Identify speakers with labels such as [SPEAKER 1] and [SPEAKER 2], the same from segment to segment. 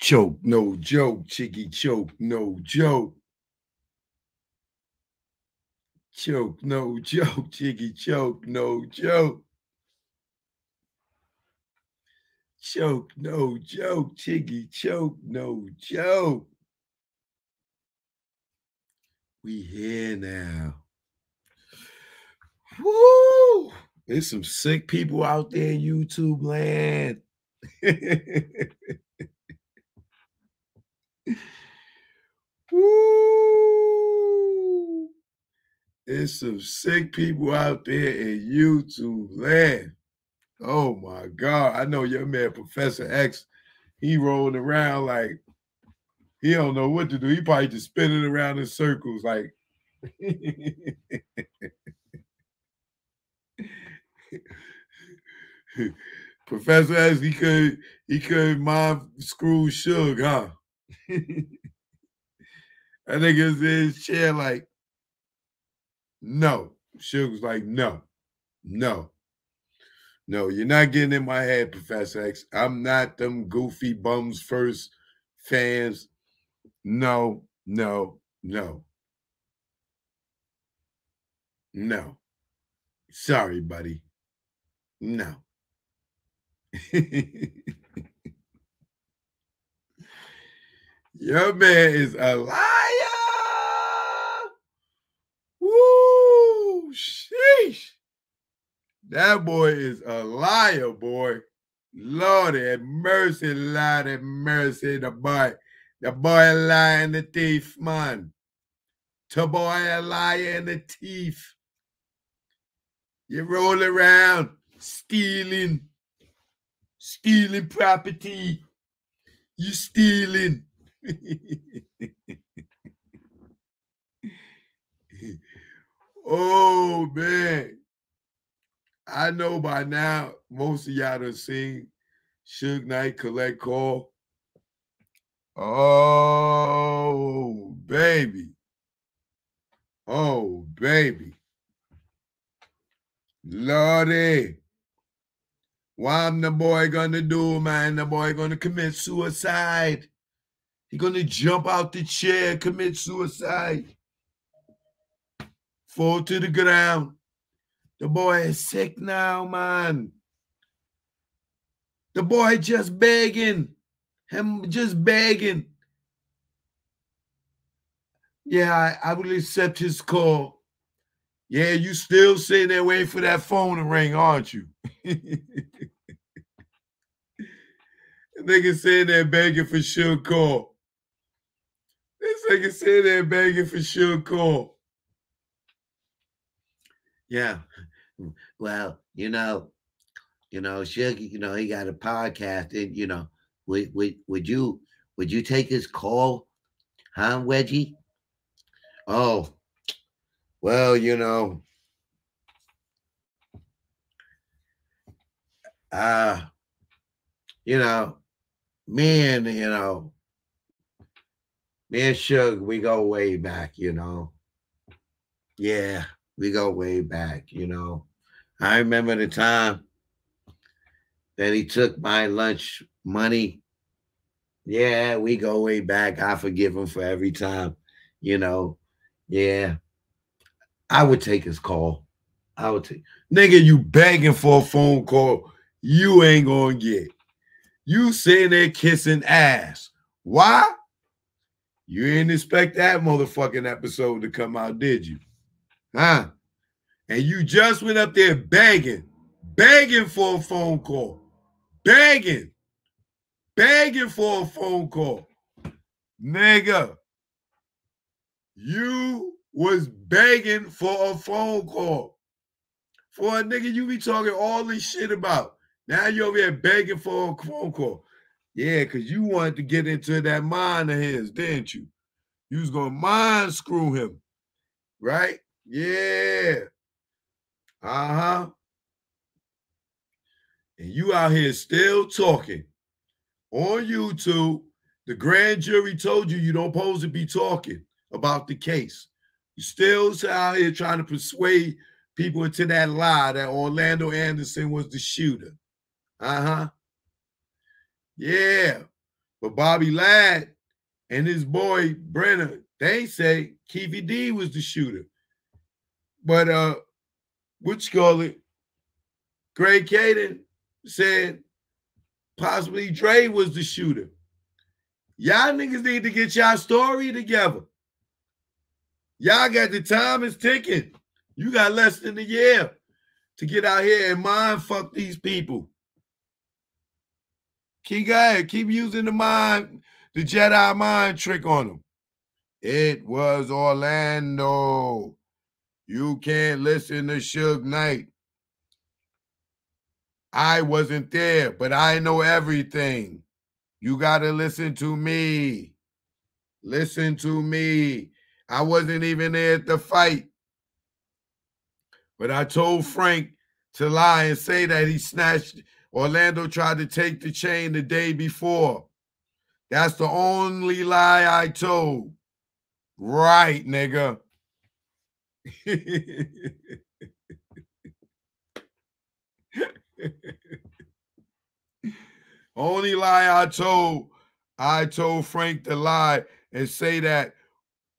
[SPEAKER 1] Choke, no joke. Chicky choke, no joke. Choke, no joke. Chicky choke, no joke. Choke, no joke. Chicky choke, no joke. We here now. Woo! There's some sick people out there in YouTube land. Woo! There's some sick people out there in YouTube land. Oh my God. I know your man, Professor X, he rolling around like he don't know what to do. He probably just spinning around in circles like Professor X, he could mind screw Suge, huh? I think it's in his chair like, no. Suge was like, no, no. No, you're not getting in my head, Professor X. I'm not them goofy bums first fans. No, no, no. No. Sorry, buddy. No. Your man is a liar. Woo! Sheesh. That boy is a liar, boy. Lord have mercy, Lord have mercy. The boy a liar and the thief, man. The boy a liar and the thief. You roll around stealing property. You stealing. Oh, man. I know by now most of y'all done seen Suge Knight Collect Call. Oh, baby. Oh, baby. Lordy. What am the boy gonna do, man? The boy gonna commit suicide. He gonna jump out the chair, commit suicide. Fall to the ground. The boy is sick now, man. The boy just begging. Him just begging. Yeah, I will accept his call. Yeah, you still sitting there waiting for that phone to ring, aren't you? Nigga sitting there begging for Suge call. This nigga sitting there begging for Suge call. Yeah. Well, Suge, he got a podcast, and would you take his call, huh, Wedgie? Oh, well, me and Suge, we go way back, Yeah, we go way back, I remember the time that he took my lunch money. Yeah, we go way back. I forgive him for every time, Yeah. I would take his call. I would take. Nigga, you begging for a phone call you ain't gonna get. You sitting there kissing ass. Why? You didn't expect that motherfucking episode to come out, did you? Huh? And you just went up there begging for a phone call. Begging for a phone call. Nigga, you was begging for a phone call. For a nigga you be talking all this shit about. Now you over here begging for a phone call. Yeah, because you wanted to get into that mind of his, didn't you? You was going to mind screw him, right? Yeah. Uh-huh. And you out here still talking on YouTube. The grand jury told you don't supposed to be talking about the case. You still out here trying to persuade people into that lie that Orlando Anderson was the shooter. Uh-huh. Yeah. But Bobby Ladd and his boy Brenner, they say Keefy D was the shooter. But what you call it? Greg Caden said possibly Dre was the shooter. Y'all niggas need to get y'all story together. Y'all got the time is ticking. You got less than a year to get out here and mind fuck these people. Keep using the Jedi mind trick on them. It was Orlando. You can't listen to Suge Knight. I wasn't there, but I know everything. You got to listen to me. Listen to me. I wasn't even there at the fight. But I told Frank to lie and say that he snatched. Orlando tried to take the chain the day before. That's the only lie I told. Right, nigga. Only lie I told Frank to lie and say that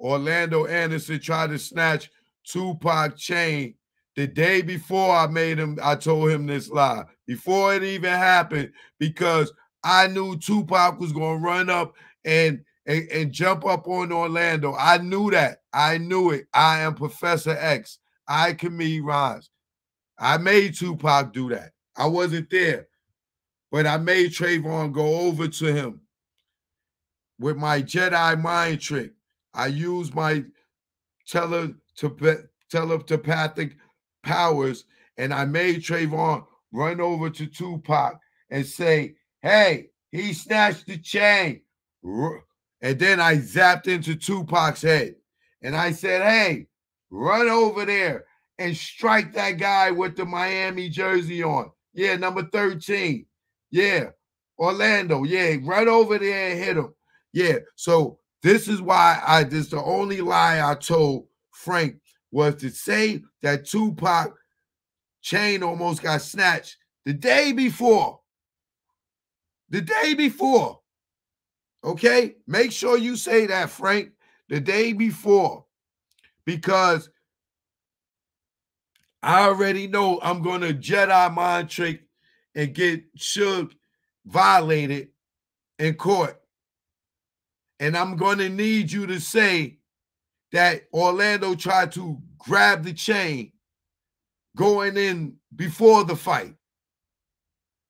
[SPEAKER 1] Orlando Anderson tried to snatch Tupac chain the day before I told him this lie, before it even happened, because I knew Tupac was going to run up and jump up on Orlando. I knew that. I knew it. I am Professor X. I commit rhymes. I made Tupac do that. I wasn't there, but I made Trayvon go over to him with my Jedi mind trick. I used my telepathic powers, and I made Trayvon run over to Tupac and say, hey, he snatched the chain. And then I zapped into Tupac's head. And I said, hey, run over there and strike that guy with the Miami jersey on. Yeah, number 13. Yeah, Orlando. Yeah, run over there and hit him. Yeah, so this is why this is the only lie I told Frank was to say that Tupac chain almost got snatched the day before. The day before. Okay? Make sure you say that, Frank, the day before. Because I already know I'm going to Jedi mind trick and get Suge violated in court. And I'm going to need you to say that Orlando tried to grab the chain going in before the fight.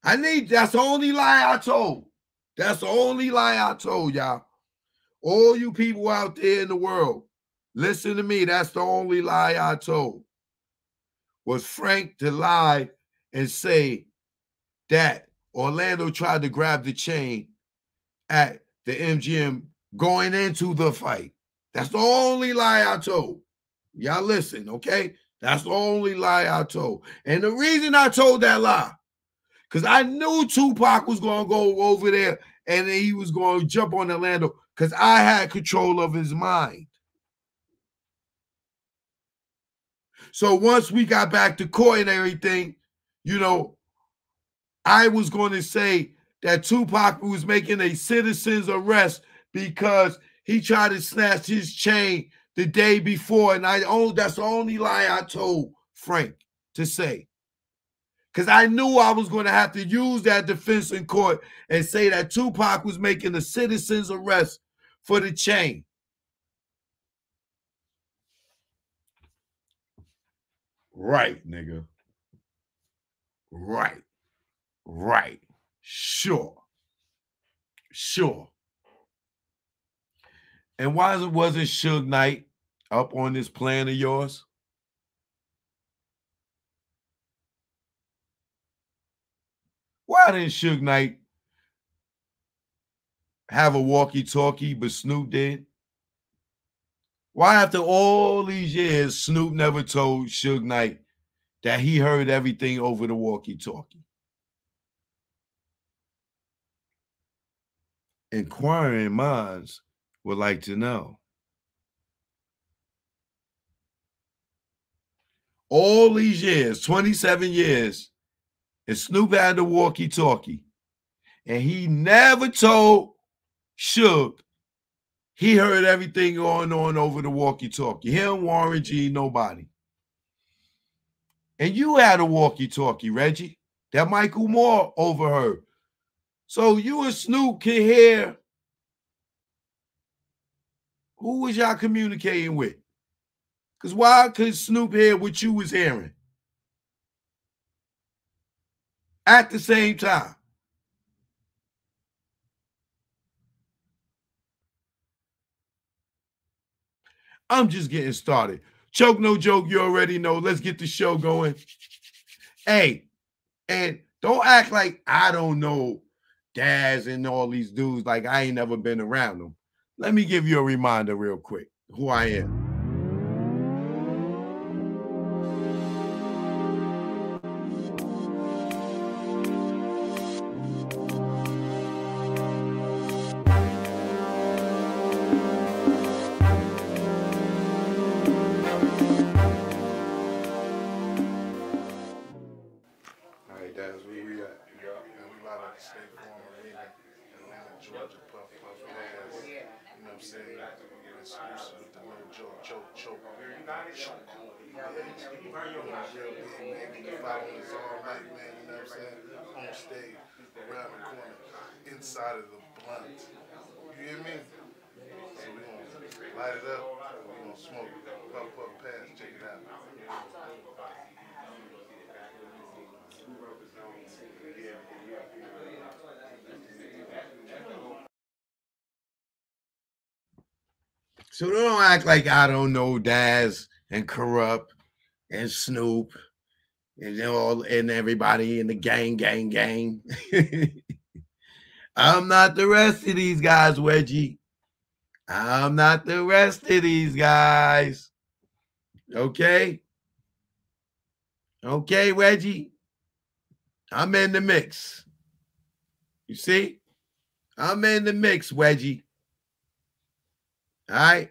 [SPEAKER 1] That's the only lie I told. That's the only lie I told, y'all. All you people out there in the world, listen to me. That's the only lie I told. Was Frank to lie and say that Orlando tried to grab the chain at the MGM going into the fight. That's the only lie I told. Y'all listen, okay? That's the only lie I told. And the reason I told that lie, because I knew Tupac was going to go over there and he was going to jump on Orlando because I had control of his mind. So once we got back to court and everything, you know, I was going to say that Tupac was making a citizen's arrest because he tried to snatch his chain the day before. And that's the only lie I told Frank to say. Because I knew I was going to have to use that defense in court and say that Tupac was making a citizen's arrest for the chain. Right, nigga. Right. Right. Sure. Sure. And why wasn't Suge Knight up on this plan of yours? Why didn't Suge Knight have a walkie-talkie, but Snoop did? Why after all these years, Snoop never told Suge Knight that he heard everything over the walkie-talkie? Inquiring minds would like to know. All these years, 27 years, and Snoop had the walkie-talkie, and he never told
[SPEAKER 2] Suge, he heard everything going on over the walkie-talkie. Him, Warren G, nobody. And you had a walkie-talkie, Reggie, that Michael Moore overheard. So you and Snoop can hear. Who was y'all communicating with? Because why could Snoop hear what you was hearing at the same time? I'm just getting started. Choke no joke, you already know. Let's get the show going. Hey, and don't act like I don't know Daz and all these dudes like I ain't never been around them. Let me give you a reminder real quick who I am.
[SPEAKER 3] Inside of the blunt. You hear me? So we gonna light it up. We gonna smoke it. Puff pass. Check it out.
[SPEAKER 2] So don't act like I don't know Daz and Corrupt and Snoop and all and everybody in the gang. I'm not the rest of these guys, Wedgie. I'm not the rest of these guys. Okay? Okay, Wedgie? I'm in the mix. You see? I'm in the mix, Wedgie. All right?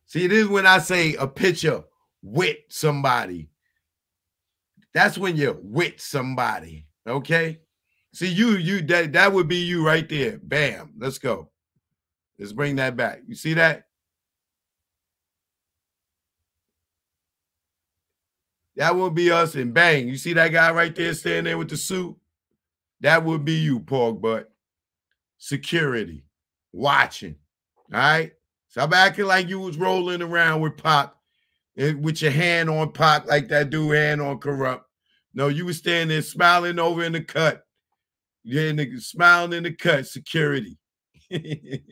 [SPEAKER 2] See, this is when I say a picture with somebody. That's when you're with somebody. Okay? See, you that would be you right there. Bam. Let's go. Let's bring that back. You see that? That would be us, and bang. You see that guy right there standing there with the suit? That would be you, pork butt. Security. Watching. All right? Stop acting like you was rolling around with Pac, with your hand on Pac like that dude hand on Corrupt. No, you was standing there smiling over in the cut. Yeah, nigga, smiling in the cut. Security. Hey,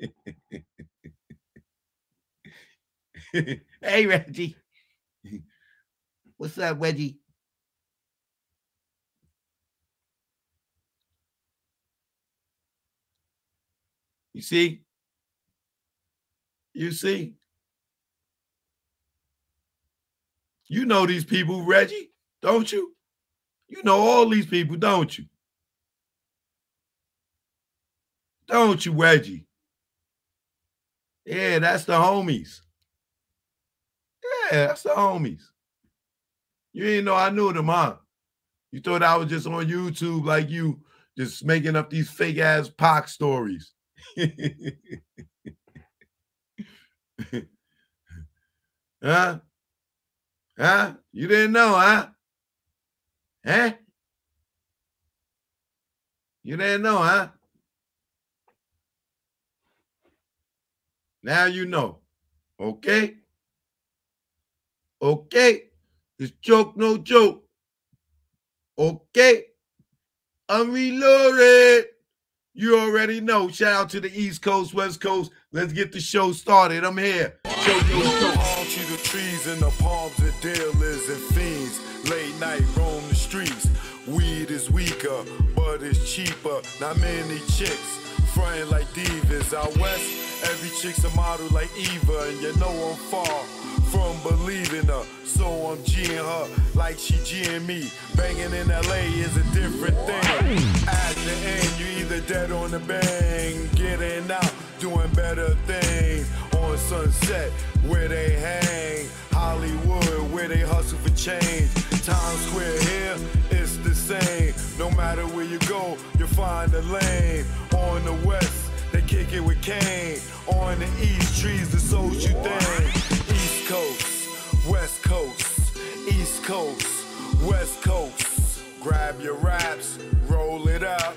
[SPEAKER 2] Reggie. What's up, Reggie? You see? You see? You know these people, Reggie, don't you? You know all these people, don't you? Don't you, Reggie? Yeah, that's the homies. Yeah, that's the homies. You didn't know I knew them, huh? You thought I was just on YouTube like you, just making up these fake-ass Pac stories. Huh? Huh? You didn't know, huh? Huh? You didn't know, huh? Now you know. Okay? Okay? It's joke, no joke. Okay? I'm reloaded. You already know. Shout out to the East Coast, West Coast. Let's get the show started. I'm here. Joke, no joke.
[SPEAKER 4] Palm tree, the trees in the palms of dealers and fiends. Late night roam the streets. Weed is weaker, but it's cheaper. Not many chicks frontin' like divas. Out west, every chick's a model like Eva, and you know I'm far from believing her. So I'm G'ing her like she G'ing me. Banging in LA is a different thing. At the end, you either dead on the bang, getting out, doing better things. On Sunset, where they hang. Hollywood, where they hustle for change. Times Square here, it's the same. No matter where you go, you'll find a lane. On the west, they kick it with cane. On the east, trees the souls you thing. East Coast, West Coast, East Coast, West Coast. Grab your raps, roll it up.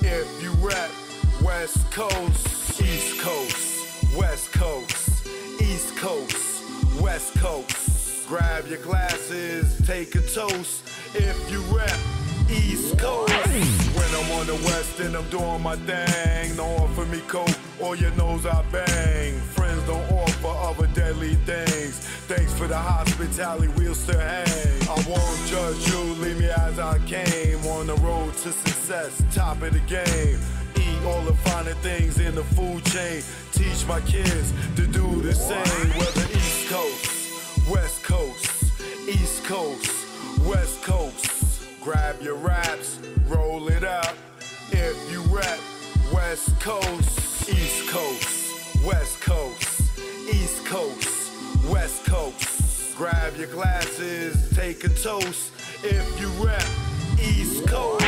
[SPEAKER 4] If you rap, West Coast, East Coast, West Coast, East Coast, West Coast. Grab your glasses, take a toast. If you rap, East Coast. When I'm on the west and I'm doing my thing, don't offer me coke or your nose I bang. Friends don't offer other deadly things. Thanks for the hospitality, we'll still hang. I won't judge you, leave me as I came. On the road to success, top of the game. Eat all the finer things in the food chain. Teach my kids to do the same. Whether East Coast, West Coast, East Coast, West Coast. Grab your raps, roll it up. If you rap, West Coast, East Coast, West Coast, East Coast, West Coast. Grab your glasses, take a toast. If you rap, East Coast.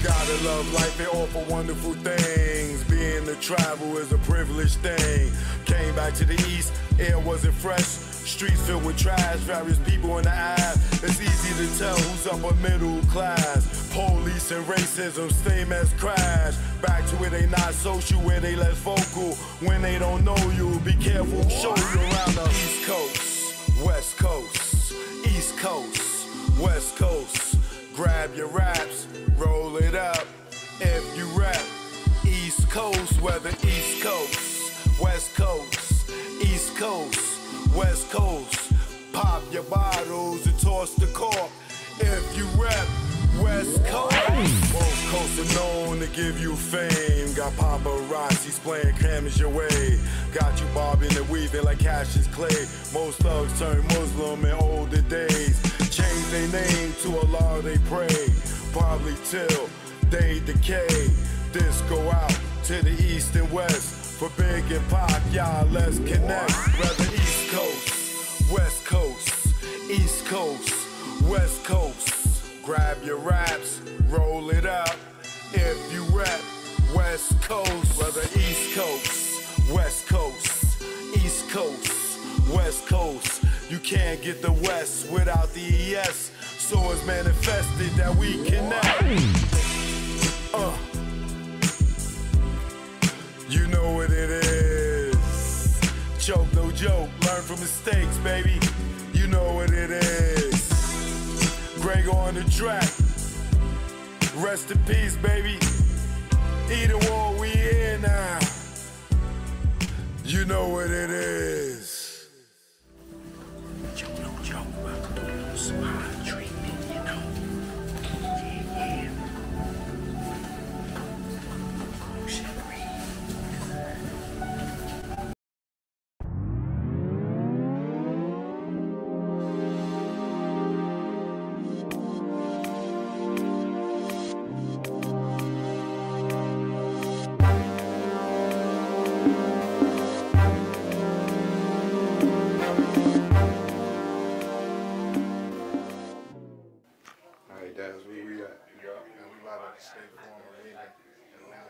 [SPEAKER 4] Gotta love life and offer wonderful things. Being to travel is a privileged thing. Came back to the east, air wasn't fresh. Streets filled with trash, various people in the eye. It's easy to tell who's upper middle class. Police and racism, same as crash. Back to where they not social, where they less vocal. When they don't know you, be careful, show you around the East Coast, West Coast, East Coast, West Coast. Grab your raps, roll it up. If you rap, East Coast, whether East Coast, West Coast, East Coast, West Coast. Pop your bottles and toss the cork. If you rap, West Coast. Both coasts are known to give you fame. Got paparazzi playing cameras your way. Got you bobbing and weaving like Cassius Clay. Most thugs turn Muslim in older days. Change their name to Allah they pray. Probably till they decay. This go out to the east and west. For Big and Pac, y'all let's connect. Whether East Coast, West Coast, East Coast, West Coast. Grab your raps, roll it up. If you rap, West Coast. Whether East Coast, West Coast, East Coast, West Coast. You can't get the West without the ES. So it's manifested that we connect. You know what it is. Choke, no joke. Learn from mistakes, baby. You know what it is. Greg on the track. Rest in peace, baby. Either war, we here now. You know what it is.
[SPEAKER 5] Choke, no joke. About to do a little smile treatment, you know. Yeah. Oh, shit.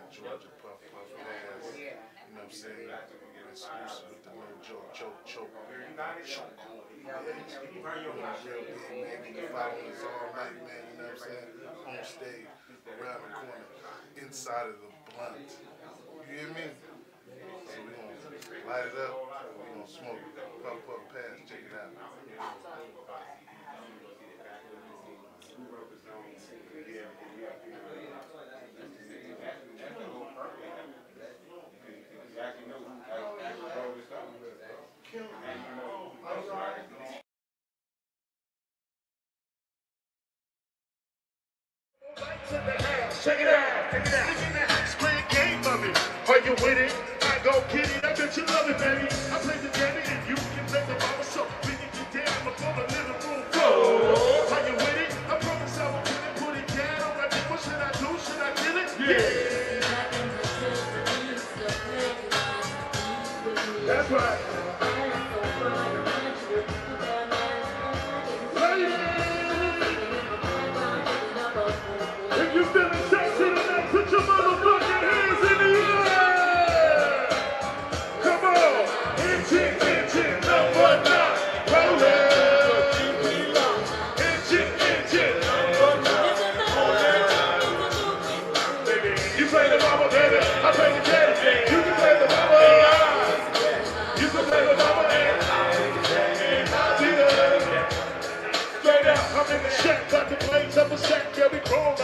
[SPEAKER 3] Georgia, puff, puff, pass. You know what I'm saying? Exclusive with the little joke, choke, choke. Choke. Yeah, real big, man. You can follow us all night, man. You know what I'm saying? On stage, around the corner, inside of the blunt. You hear me? So we gonna light it up, we gonna smoke it. Puff, puff, pass. Check it out.
[SPEAKER 6] Check it out, check it out. Split game of it. Are you with it? I go get it. I bet you love it, baby. I play the game and you can play the ball. So we can get down before the little room floor. Are you with it? I promise I will put it down. I'm like, what should I do? Should I kill it? Yeah. That's right. If you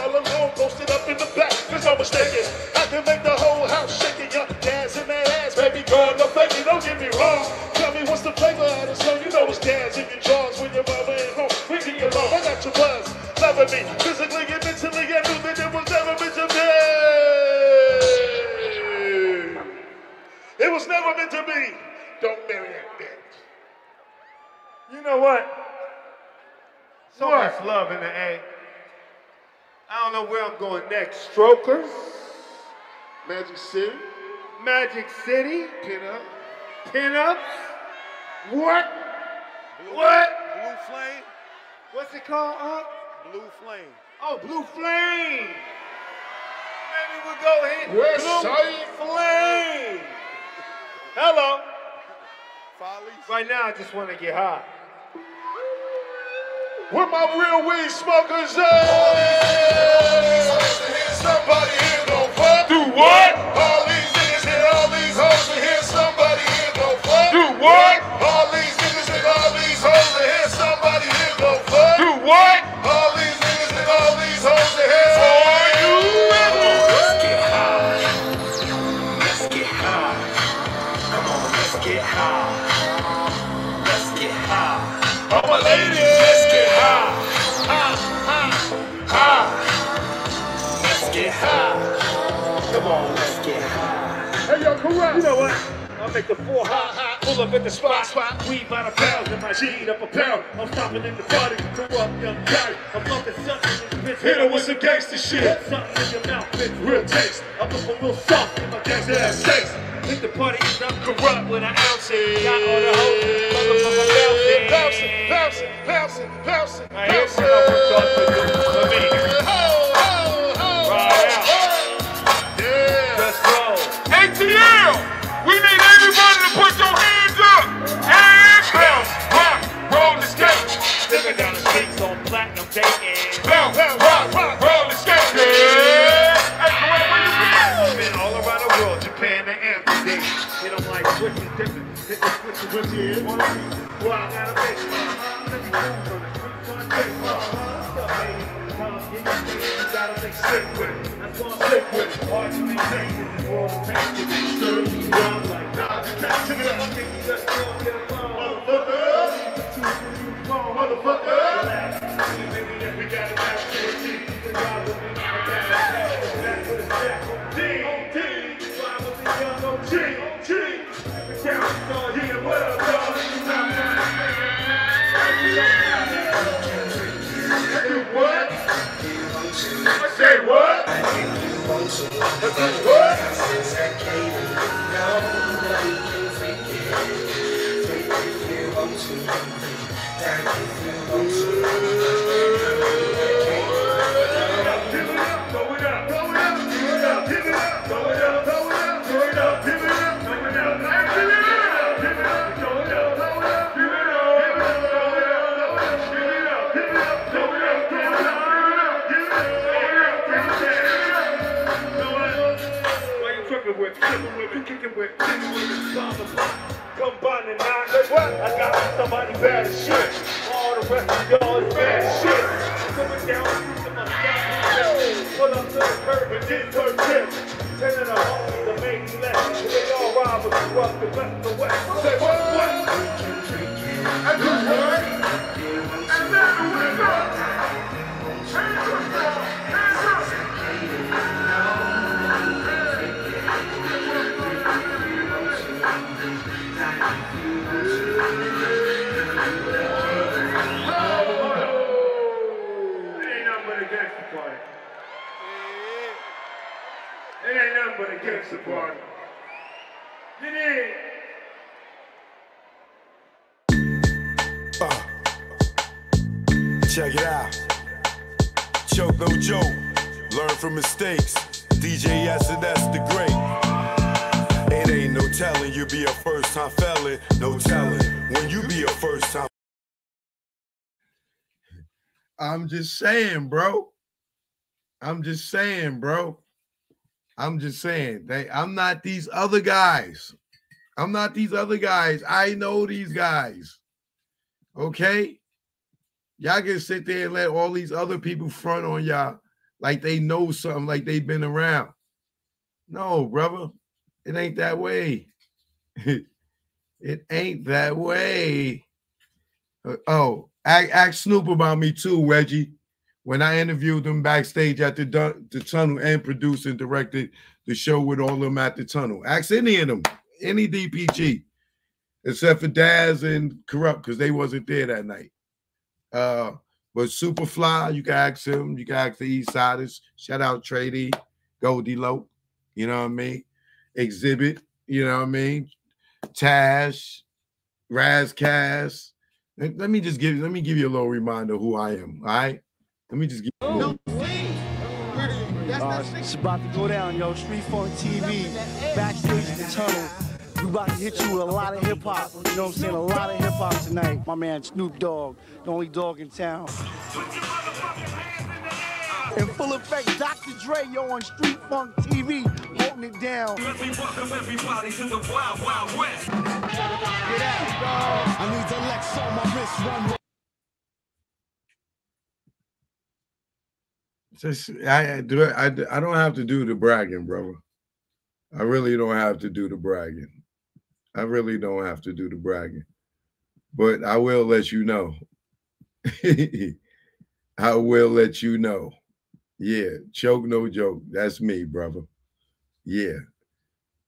[SPEAKER 6] all alone, posted up in the back. There's no mistaking, I can make the whole house shaking. Young dance in that ass, baby girl, no faking. Don't get me wrong. Tell me what's the flavor of the song? You know it's dance in your drawers when your mama ain't home. Bringing you along, I got your buzz, loving me physically and mentally. I knew that it was never meant to be. It was never meant to be. Don't marry that bitch.
[SPEAKER 7] You know what? So much love in the A. I don't know where I'm going next. Strokers,
[SPEAKER 6] Magic City,
[SPEAKER 7] Magic City,
[SPEAKER 6] Pinup,
[SPEAKER 7] pinups. What?
[SPEAKER 5] Blue,
[SPEAKER 7] What?
[SPEAKER 5] Blue Flame?
[SPEAKER 7] What's it called?
[SPEAKER 5] Blue Flame.
[SPEAKER 7] Oh, Blue Flame. Maybe we'll go ahead.
[SPEAKER 6] West
[SPEAKER 7] Blue
[SPEAKER 6] Side.
[SPEAKER 7] Flame. Hello.
[SPEAKER 5] Follies?
[SPEAKER 7] Right now, I just want to get high.
[SPEAKER 6] Where my real weed smokers at? Somebody here gon' fuck.
[SPEAKER 7] Do what?
[SPEAKER 6] All these niggas and all these hoes in here. Somebody here gon' fuck.
[SPEAKER 7] Do what?
[SPEAKER 6] All these niggas and all these hoes in here. Somebody here gon' fuck.
[SPEAKER 7] Do what?
[SPEAKER 6] All these niggas and all these hoes in here.
[SPEAKER 7] Are you ready?
[SPEAKER 5] Let's get high. Let's get high. Come on, let's get high. Let's get high.
[SPEAKER 6] All my ladies.
[SPEAKER 5] Let's get high.
[SPEAKER 6] Let's
[SPEAKER 5] get high. Come on, let's get high.
[SPEAKER 6] Hey, yo, correct.
[SPEAKER 7] You know what? I'll make the 4 hot, pull up at the spot, weed by the pounds in my G'd up a pound. I'm stopping in the party, corrupt young guy. I'm fucking something in this bitch.
[SPEAKER 6] Hit her with some gangster shit.
[SPEAKER 7] Something in your mouth, bitch.
[SPEAKER 6] Real taste.
[SPEAKER 7] I'm looking real soft in my gangster ass face. Hit the party, I'm corrupt with an ounce. Got all the hoes, motherfucker bouncing.
[SPEAKER 6] Bouncing, bouncing, bouncing, bouncing.
[SPEAKER 7] Now here's what I want y'all to do for me. Right out.
[SPEAKER 6] Yeah.
[SPEAKER 7] Let's go.
[SPEAKER 2] ATL, we need everybody to put your hands up. Hands bounce, rock, roll the skate.
[SPEAKER 7] Stepping down the streets on platinum dating.
[SPEAKER 2] Bounce, rock, roll the skate. Yeah. Hey, where you been?
[SPEAKER 7] Been all around the world, Japan and Amsterdam. Hit them like switching, dipping, hit the switching with you. Well, I gotta make let me move on the streets on day. What's up, baby? Come get your thing, you gotta make sick with it. That's why I'm sick with it. Hard to maintain in this world of pain. Stir me down like nah, check it out. Think you just don't get along.
[SPEAKER 6] Motherfucker.
[SPEAKER 7] Relax. Baby, that we gotta have to achieve. The God with me, I gotta have back with a stack on D. Fly with the young OG. The count on here, what up, dog?
[SPEAKER 6] Do what? I say what? I do what?
[SPEAKER 7] Combining nine, I got somebody bad as shit. All the rest of y'all is bad as shit. Coming down to my side, pull up to the curb and get her tip. Turning the homies to make me left. They all ride with the rough, the west, the west.
[SPEAKER 6] Say what? I do what? And then do what's up? Hands up, hands up.
[SPEAKER 7] It ain't nothing but a gangster party. Get in.
[SPEAKER 4] Check it out. Choke no joke. Learn from mistakes. DJ S&S the great. It ain't no telling you be a first time felon. No telling when you be a first time.
[SPEAKER 2] I'm just saying, bro. I'm just saying, bro. I'm just saying. I'm not these other guys. I'm not these other guys. I know these guys. Okay? Y'all can sit there and let all these other people front on y'all. like they know something, like they've been around. No, brother, it ain't that way. It ain't that way. Oh, ask Snoop about me too, Reggie. When I interviewed him backstage at the Tunnel and produced and directed the show with all of them at the Tunnel. Ask any of them, any DPG, except for Daz and Corrupt, because they wasn't there that night. But Superfly, you can ask him. You can ask the East Siders. Shout out Trady, Goldie Loke, you know what I mean? Exhibit, you know what I mean? Tash, Razcast. Let me give you a little reminder of who I am, all right? Let me just give you a little.
[SPEAKER 8] It's about to go down, yo. Street Funk TV, backstage at the Tunnel. We about to hit you with a lot of hip hop. You know what I'm saying? A lot of hip hop tonight. My man Snoop Dogg, the only dog in town. In full effect, Dr. Dre, yo, on Street Funk TV, holding it down.
[SPEAKER 5] Let me welcome everybody to the Wild Wild West.
[SPEAKER 8] Get out, dog. I need to Lex on my wrist one.
[SPEAKER 2] I don't have to do the bragging, brother. I really don't have to do the bragging. I really don't have to do the bragging. But I will let you know. I will let you know. Yeah, choke no joke. That's me, brother. Yeah.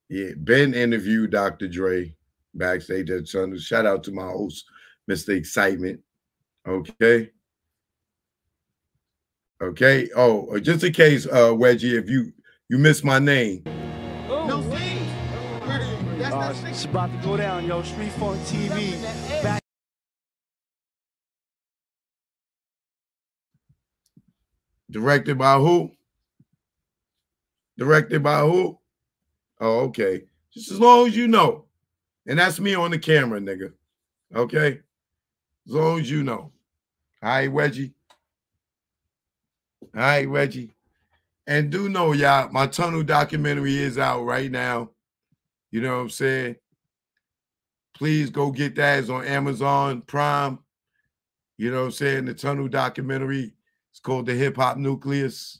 [SPEAKER 2] Yeah. Ben interviewed Dr. Dre backstage at Sunday. Shout out to my host, Mr. Excitement. Okay. Okay. Oh, just in case, Wedgie, if you missed my name.
[SPEAKER 8] No, it's about to go down, yo. Street Funk TV. Back.
[SPEAKER 2] Directed by who? Directed by who? Oh, okay. Just as long as you know. And that's me on the camera, nigga. Okay? As long as you know. All right, Wedgie? All right, Reggie. And do know, y'all, my Tunnel documentary is out right now. You know what I'm saying? Please go get that. It's on Amazon Prime. You know what I'm saying? The Tunnel documentary. It's called The Hip Hop Nucleus.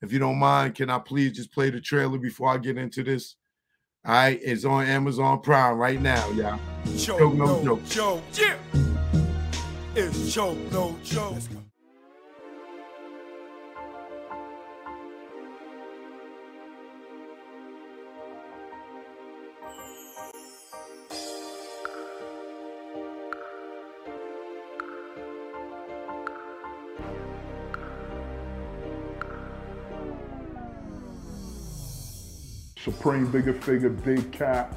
[SPEAKER 2] If you don't mind, can I please just play the trailer before I get into this? All right, it's on Amazon Prime right now, y'all.
[SPEAKER 4] Choke no joke. Yeah. It's choke no joke. Let's go.
[SPEAKER 6] Supreme Bigger Figure, Big Cap,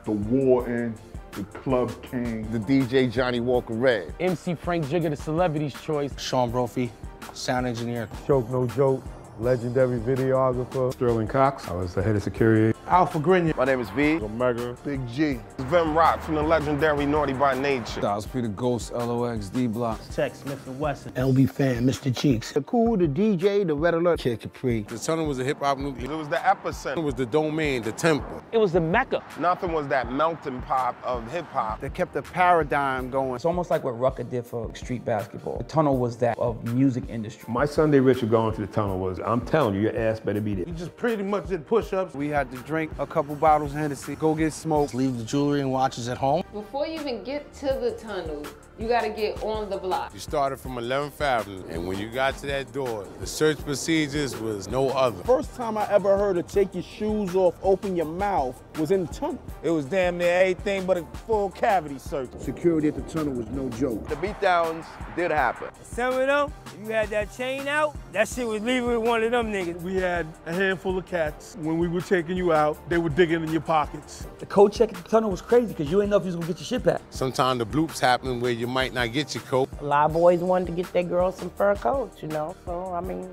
[SPEAKER 6] The Warden, The Club King,
[SPEAKER 9] The DJ Johnny Walker Red,
[SPEAKER 10] MC Frank Jigger, the celebrity's choice. Sean Brophy, sound engineer.
[SPEAKER 11] Choke No Joke, legendary videographer.
[SPEAKER 12] Sterling Cox, I was the head of security.
[SPEAKER 10] Alpha Grenier.
[SPEAKER 9] My name is V.
[SPEAKER 11] Omega.
[SPEAKER 9] Big G.
[SPEAKER 13] Vim Rock from the legendary Naughty by Nature.
[SPEAKER 14] Styles P the Ghost, LOX, D-Block.
[SPEAKER 8] Tech Smith and Wesson.
[SPEAKER 10] LB Fan, Mr. Cheeks.
[SPEAKER 8] The Cool, the DJ, the Red Alert.
[SPEAKER 9] Kid Capri.
[SPEAKER 14] The Tunnel was a hip-hop nucleus.
[SPEAKER 13] It was the epicenter.
[SPEAKER 14] It was the domain, the temple.
[SPEAKER 10] It was the Mecca.
[SPEAKER 13] Nothing was that melting pot of hip-hop.
[SPEAKER 8] They kept the paradigm going.
[SPEAKER 15] It's almost like what Rucker did for street basketball. The Tunnel was that of music industry.
[SPEAKER 12] My Sunday ritual going to the Tunnel was, I'm telling you, your ass better be there.
[SPEAKER 10] You just pretty much did push-ups.
[SPEAKER 8] We had to drink a couple bottles of Hennessy, go get smoked.
[SPEAKER 10] Leave the jewelry and watches at home.
[SPEAKER 16] Before you even get to the tunnel, you gotta get on the block.
[SPEAKER 14] You started from 11th Avenue, and when you got to that door, the search procedures was no other.
[SPEAKER 10] First time I ever heard of take your shoes off, open your mouth was in the tunnel. It was damn near everything but a full cavity search.
[SPEAKER 8] Security at the tunnel was no joke.
[SPEAKER 9] The beatdowns did happen.
[SPEAKER 10] Some of them, you had that chain out, that shit was leaving with one of them niggas.
[SPEAKER 7] We had a handful of cats. When we were taking you out, they were digging in your pockets.
[SPEAKER 15] The code check at the tunnel was crazy because you ain't know if you was gonna get your shit back.
[SPEAKER 14] Sometimes the bloops happen where you might not get your coat.
[SPEAKER 16] A lot of boys wanted to get their girls some fur coats, you know, so I mean,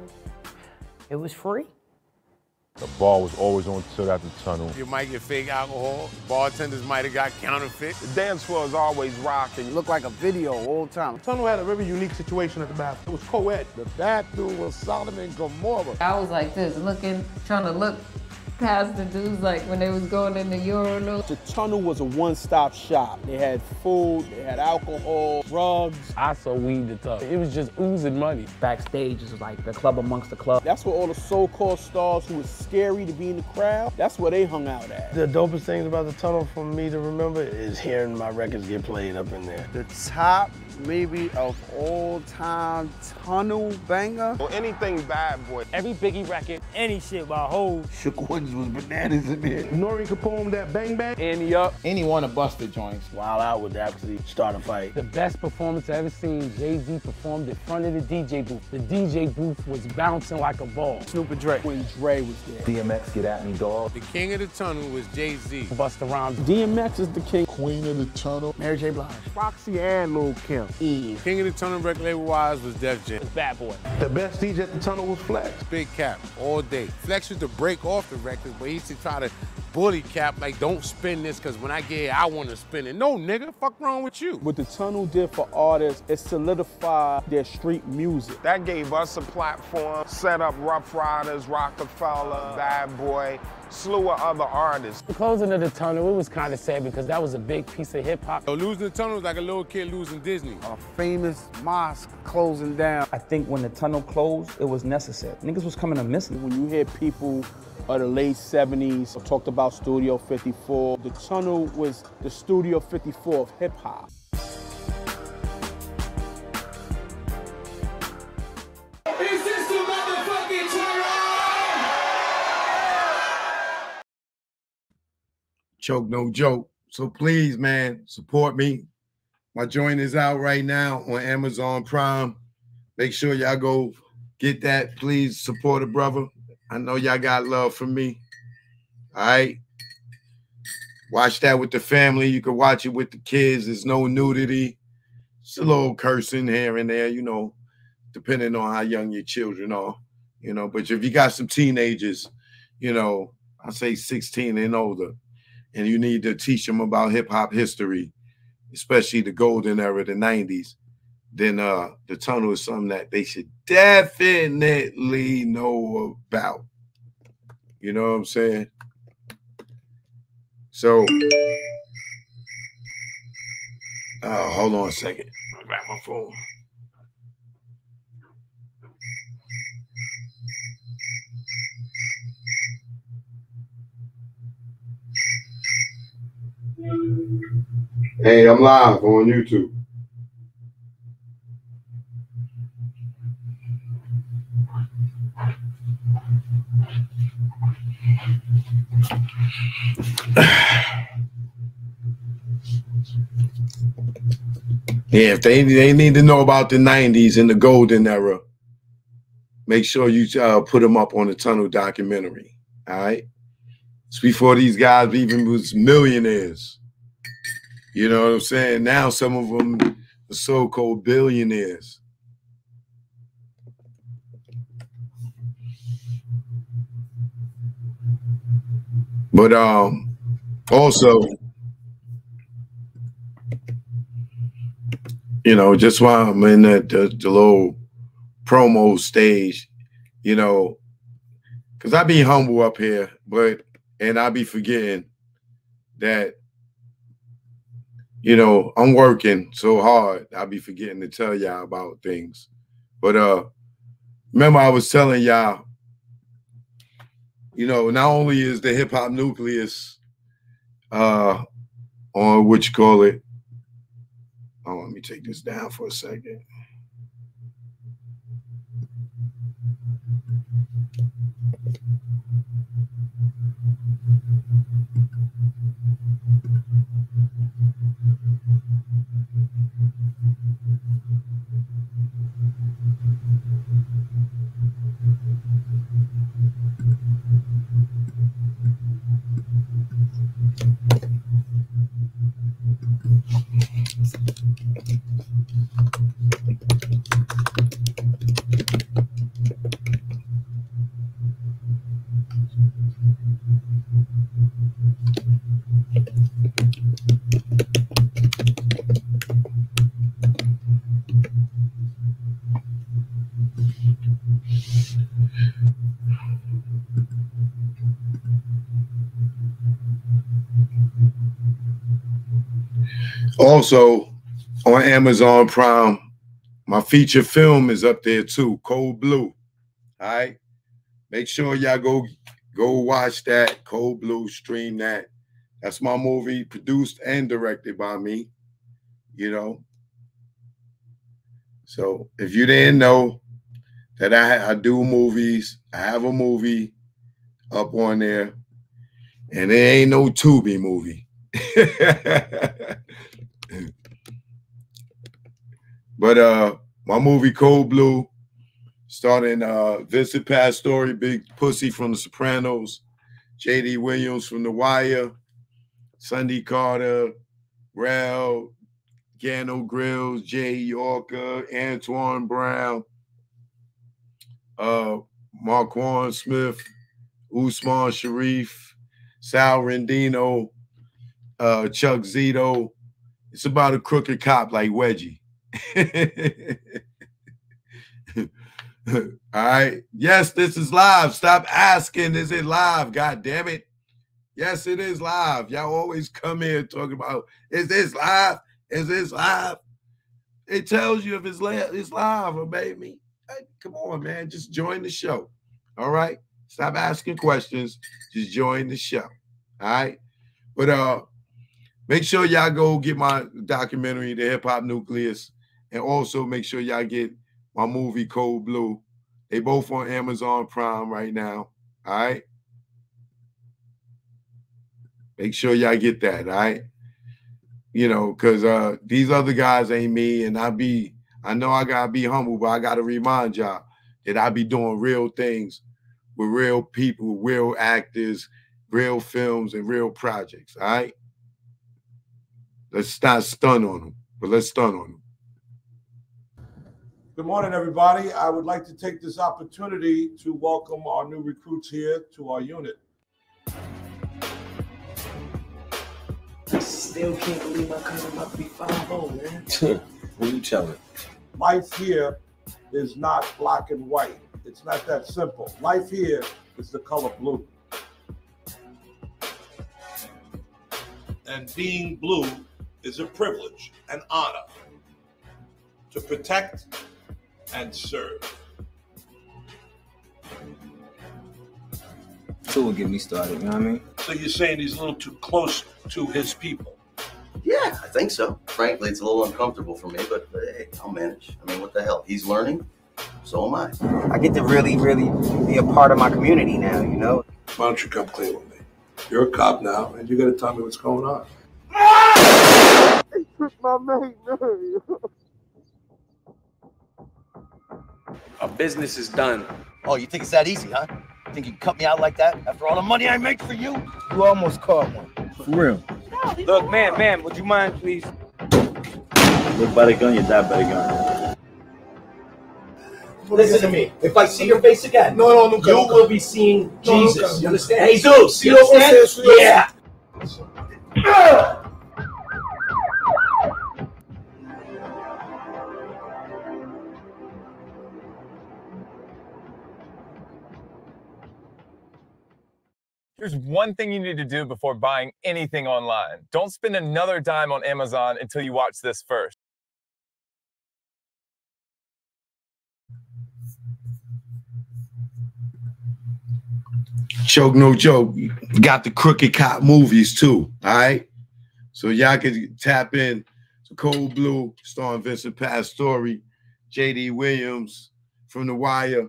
[SPEAKER 16] it was free.
[SPEAKER 11] The bar was always on tilt at the tunnel.
[SPEAKER 14] You might get fake alcohol. Bartenders might have got counterfeit.
[SPEAKER 13] The dance floor is always rocking.
[SPEAKER 8] It looked like a video all the time.
[SPEAKER 7] The tunnel had a very unique situation at the bathroom. It was co-ed.
[SPEAKER 2] The bathroom was Sodom and Gomorrah.
[SPEAKER 16] I was like this, looking, trying to look
[SPEAKER 17] past the dudes like when they was going in the urinal.
[SPEAKER 10] The tunnel was a one-stop shop. They had food, they had alcohol, drugs.
[SPEAKER 18] I saw weed the tunnel. It was just oozing money.
[SPEAKER 15] Backstage is like the club amongst the club.
[SPEAKER 10] That's where all the so-called stars who was scary to be in the crowd, that's where they hung out at.
[SPEAKER 19] The dopest things about the tunnel for me to remember is hearing my records get played up in there.
[SPEAKER 20] The top maybe of all time tunnel banger.
[SPEAKER 13] Or anything Bad Boy.
[SPEAKER 18] Every Biggie record.
[SPEAKER 8] Any shit by Hov.
[SPEAKER 1] Shook Ones was bananas in there.
[SPEAKER 19] Nori Capone, that Bang Bang.
[SPEAKER 18] Andy Up.
[SPEAKER 21] Any one of Buster joints.
[SPEAKER 19] Wild Out would actually start a fight.
[SPEAKER 18] The best performance I ever seen, Jay-Z performed in front of the DJ booth. The DJ booth was bouncing like a ball.
[SPEAKER 10] Snoop and Dre. When Dre was there.
[SPEAKER 21] DMX, Get At Me, Dog.
[SPEAKER 14] The king of the tunnel was Jay-Z.
[SPEAKER 18] Busta Rhymes.
[SPEAKER 10] DMX is the king.
[SPEAKER 21] Queen of the tunnel.
[SPEAKER 19] Mary J. Blige.
[SPEAKER 8] Roxy and Lil' Kim.
[SPEAKER 14] King of the tunnel record label-wise was Def Jam.
[SPEAKER 18] Bad Boy.
[SPEAKER 19] The best DJ at the tunnel was Flex.
[SPEAKER 14] Big Cap, all day. Flex used to break off the records, but he used to try to bully Cap, like, don't spin this, because when I get here, I want to spin it. No, nigga, fuck wrong with you?
[SPEAKER 10] What the tunnel did for artists, it solidified their street music.
[SPEAKER 13] That gave us a platform, set up Rough Riders, Rockefeller, Bad Boy, slew of other artists.
[SPEAKER 18] The closing of the tunnel, it was kind of sad because that was a big piece of hip-hop.
[SPEAKER 14] So losing the tunnel was like a little kid losing Disney.
[SPEAKER 20] A famous mosque closing down.
[SPEAKER 15] I think when the tunnel closed, it was necessary. Niggas was coming to miss it.
[SPEAKER 10] When you hear people of the late 70s talked about Studio 54, the tunnel was the Studio 54 of hip-hop.
[SPEAKER 5] Is this the motherfucking tunnel?
[SPEAKER 2] Choke no joke. So please, man, support me. My joint is out right now on Amazon Prime. Make sure y'all go get that. Please support a brother. I know y'all got love for me. All right. Watch that with the family. You can watch it with the kids. There's no nudity. It's a little cursing here and there, you know, depending on how young your children are, you know. But if you got some teenagers, you know, I say 16 and older, and you need to teach them about hip-hop history, especially the golden era, the 90s, then the tunnel is something that they should definitely know about. You know what I'm saying? So, hold on a second. I'll grab my phone. Hey, I'm live on YouTube. Yeah, if they need to know about the 90s and the golden era, make sure you put them up on the Tunnel documentary. All right? It's before these guys even was millionaires. You know what I'm saying? Now some of them are so-called billionaires. But also, you know, just while I'm in the little promo stage, you know, because I be humble up here, and I be forgetting that, you know, I'm working so hard, I be forgetting to tell y'all about things. But remember I was telling y'all, you know, not only is the hip-hop nucleus on what you call it. Oh, let me take this down for a second. Also, on Amazon Prime, my feature film is up there too, Cold Blue. All right? Make sure y'all go watch that, Cold Blue, stream that. That's my movie, produced and directed by me, you know. So if you didn't know that I do movies, I have a movie up on there, and it ain't no Tubi movie. But my movie Cold Blue, starring Vincent Pastore, Big Pussy from The Sopranos, J.D. Williams from The Wire, Sunday Carter, Rel, Gano Grills, Jay Yorker, Antoine Brown, Marquand Smith, Usman Sharif, Sal Rendino, Chuck Zito. It's about a crooked cop like Wedgie. All right. Yes, this is live. Stop asking, is it live? God damn it. Yes, it is live. Y'all always come here talking about, is this live? Is this live? It tells you if it's live or baby. Hey, come on, man. Just join the show. All right. Stop asking questions. Just join the show. All right. But make sure y'all go get my documentary, The Hip Hop Nucleus, and also make sure y'all get my movie Cold Blue. They both on Amazon Prime right now. All right. Make sure y'all get that. All right. You know, because these other guys ain't me, and I know I gotta be humble, but I gotta remind y'all that I be doing real things with real people, real actors, real films, and real projects. All right. Let's not stun on them, but let's stun on them.
[SPEAKER 3] Good morning, everybody. I would like to take this opportunity to welcome our new recruits here to our unit.
[SPEAKER 22] I still can't believe my cousin about to be 5'0", man.
[SPEAKER 3] Who you telling? Life here is not black and white. It's not that simple. Life here is the color blue. And being blue is a privilege, an honor to protect and serve.
[SPEAKER 23] So will get me started, you know what I mean?
[SPEAKER 3] So you're saying he's a little too close to his people?
[SPEAKER 24] Yeah, I think so. Frankly, it's a little uncomfortable for me, but hey, I'll manage. I mean, what the hell? He's learning, so am I.
[SPEAKER 22] I get to really, really be a part of my community now, you know?
[SPEAKER 3] Why don't you come clean with me? You're a cop now, and you got to tell me what's going on.
[SPEAKER 22] They took my mate, man.
[SPEAKER 25] Our business is done.
[SPEAKER 26] Oh, you think it's that easy, huh? Think you can cut me out like that after all the money I make for you?
[SPEAKER 22] You almost caught one.
[SPEAKER 23] For real.
[SPEAKER 25] Look, ma'am, would you mind, please?
[SPEAKER 23] Look by the gun, you die by the gun.
[SPEAKER 26] Listen to me. If I see your face again, you will be seeing Jesus. You understand? Jesus, you understand? Yeah.
[SPEAKER 27] Here's one thing you need to do before buying anything online. Don't spend another dime on Amazon until you watch this first.
[SPEAKER 2] Joke, no joke. Got the Crooked Cop movies too. All right. So y'all can tap in to Cold Blue, starring Vincent Pastore, J.D. Williams from The Wire,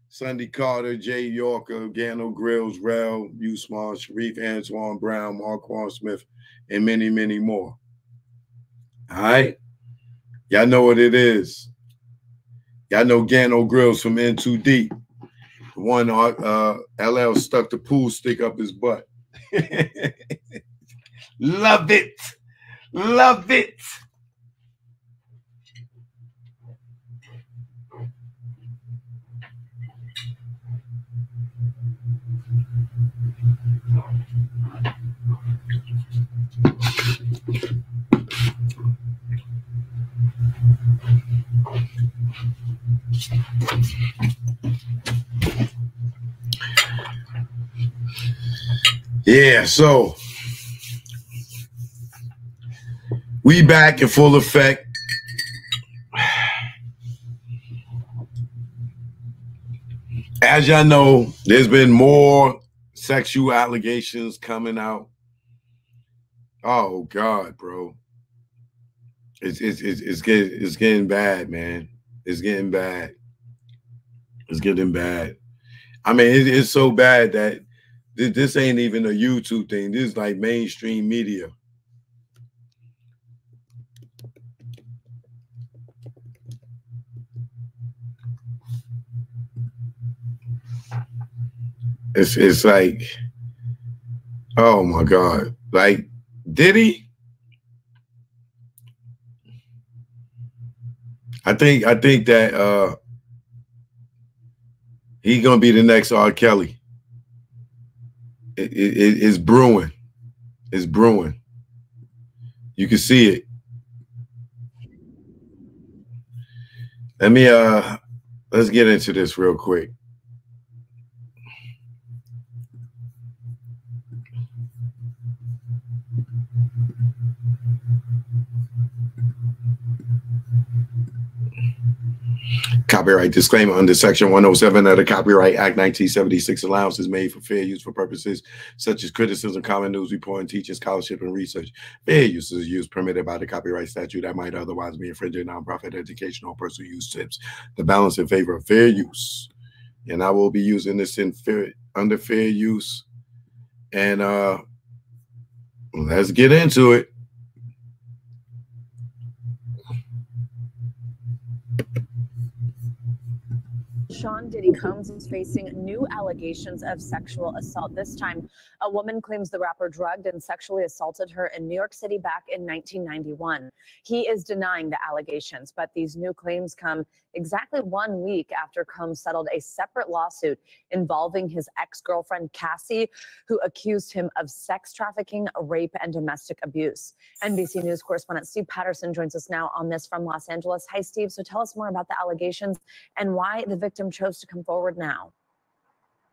[SPEAKER 2] Sunday Carter, Jay Yorker, Gano Grills, Rel, Usman Sharif, Antoine Brown, Marquand Smith, and many, many more. All right. Y'all know what it is. Y'all know Gano Grills from In Too Deep. The one LL stuck the pool stick up his butt. Love it. Love it. Yeah, so We back in full effect. As y'all know, there's been more sexual allegations coming out. Oh God, bro. It's getting bad, man. It's getting bad. It's getting bad. I mean, it's so bad that this ain't even a YouTube thing. This is like mainstream media. It's like, oh my God. Like Diddy, I think that he's gonna be the next R. Kelly. It's brewing. It's brewing. You can see it. Let me let's get into this real quick. Copyright disclaimer: under Section 107 of the Copyright Act 1976, allowance is made for fair use for purposes such as criticism, common news reporting, teaching, scholarship, and research. Fair use is use permitted by the copyright statute that might otherwise be infringing nonprofit, educational, or personal use tips. The balance in favor of fair use, and I will be using this in under fair use. And let's get into it.
[SPEAKER 4] Sean Diddy Combs is facing new allegations of sexual assault. This time, a woman claims the rapper drugged and sexually assaulted her in New York City back in 1991. He is denying the allegations, but these new claims come exactly 1 week after Combs settled a separate lawsuit involving his ex-girlfriend, Cassie, who accused him of sex trafficking, rape, and domestic abuse. NBC News correspondent Steve Patterson joins us now on this from Los Angeles. Hi, Steve. So tell us more about the allegations and why the victim chose to come forward now.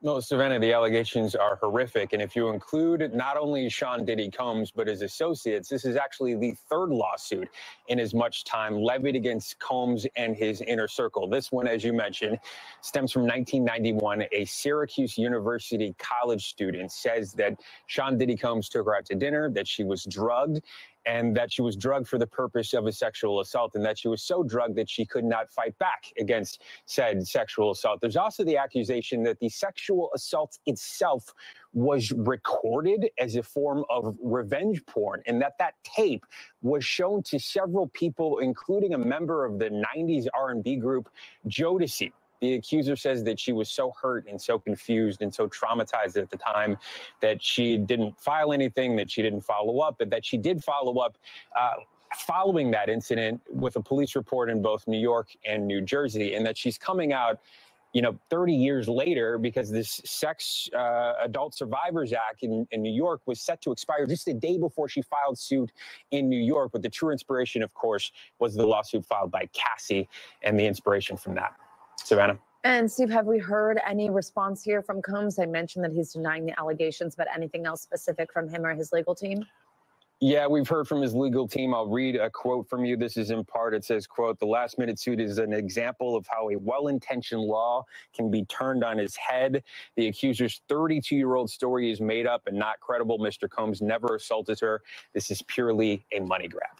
[SPEAKER 6] No, Savannah, the allegations are horrific. And if you include not only Sean Diddy Combs, but his associates, this is actually the third lawsuit in as much time levied against Combs and his inner circle. This one, as you mentioned, stems from 1991. A Syracuse University college student says that Sean Diddy Combs took her out to dinner, that she was drugged, and that she was drugged for the purpose of a sexual assault, and that she was so drugged that she could not fight back against said sexual assault. There's also the accusation that the sexual assault itself was recorded as a form of revenge porn, and that tape was shown to several people, including a member of the 90s R&B group Jodeci. The accuser says that she was so hurt and so confused and so traumatized at the time that she didn't file anything, that she didn't follow up, but that she did follow up following that incident with a police report in both New York and New Jersey, and that she's coming out, 30 years later, because this Sex Adult Survivors Act in New York was set to expire just a day before she filed suit in New York. But the true inspiration, of course, was the lawsuit filed by Cassie and the inspiration from that. Savannah.
[SPEAKER 4] And Steve, have we heard any response here from Combs? I mentioned that he's denying the allegations, but anything else specific from him or his legal team?
[SPEAKER 6] Yeah, we've heard from his legal team. I'll read a quote from you. This is in part. It says, quote, "The last-minute suit is an example of how a well-intentioned law can be turned on its head. The accuser's 32-year-old story is made up and not credible. Mr. Combs never assaulted her. This is purely a money grab."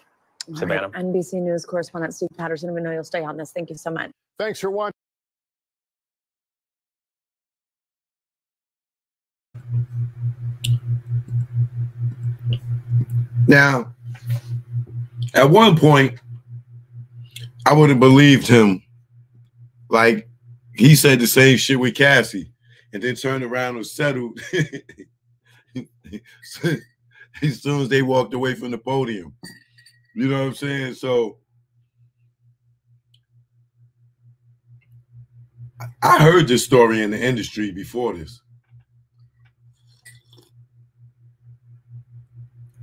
[SPEAKER 6] Savannah.
[SPEAKER 4] Right. NBC News correspondent Steve Patterson. We know you'll stay on this. Thank you so much.
[SPEAKER 7] Thanks for watching.
[SPEAKER 2] Now, at one point, I would have believed him. Like, he said the same shit with Cassie and then turned around and settled as soon as they walked away from the podium. You know what I'm saying? So, I heard this story in the industry before this.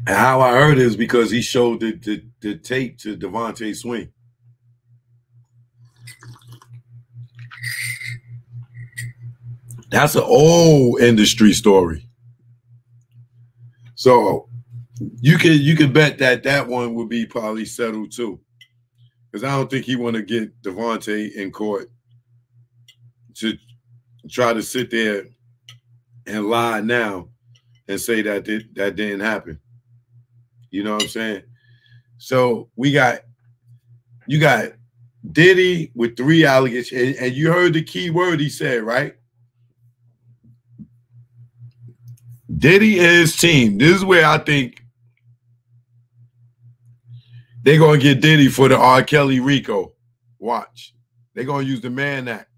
[SPEAKER 2] And how I heard it is because he showed the tape to Devontae Swing. That's an old industry story. So You could bet that one would be probably settled too, because I don't think he want to get Devontae in court to try to sit there and lie now and say that that didn't happen. You know what I'm saying? So you got Diddy with 3 allegations, and you heard the key word he said, right? Diddy and his team. This is where I think they're gonna get Diddy for the R. Kelly RICO. Watch. They're gonna use the Mann Act.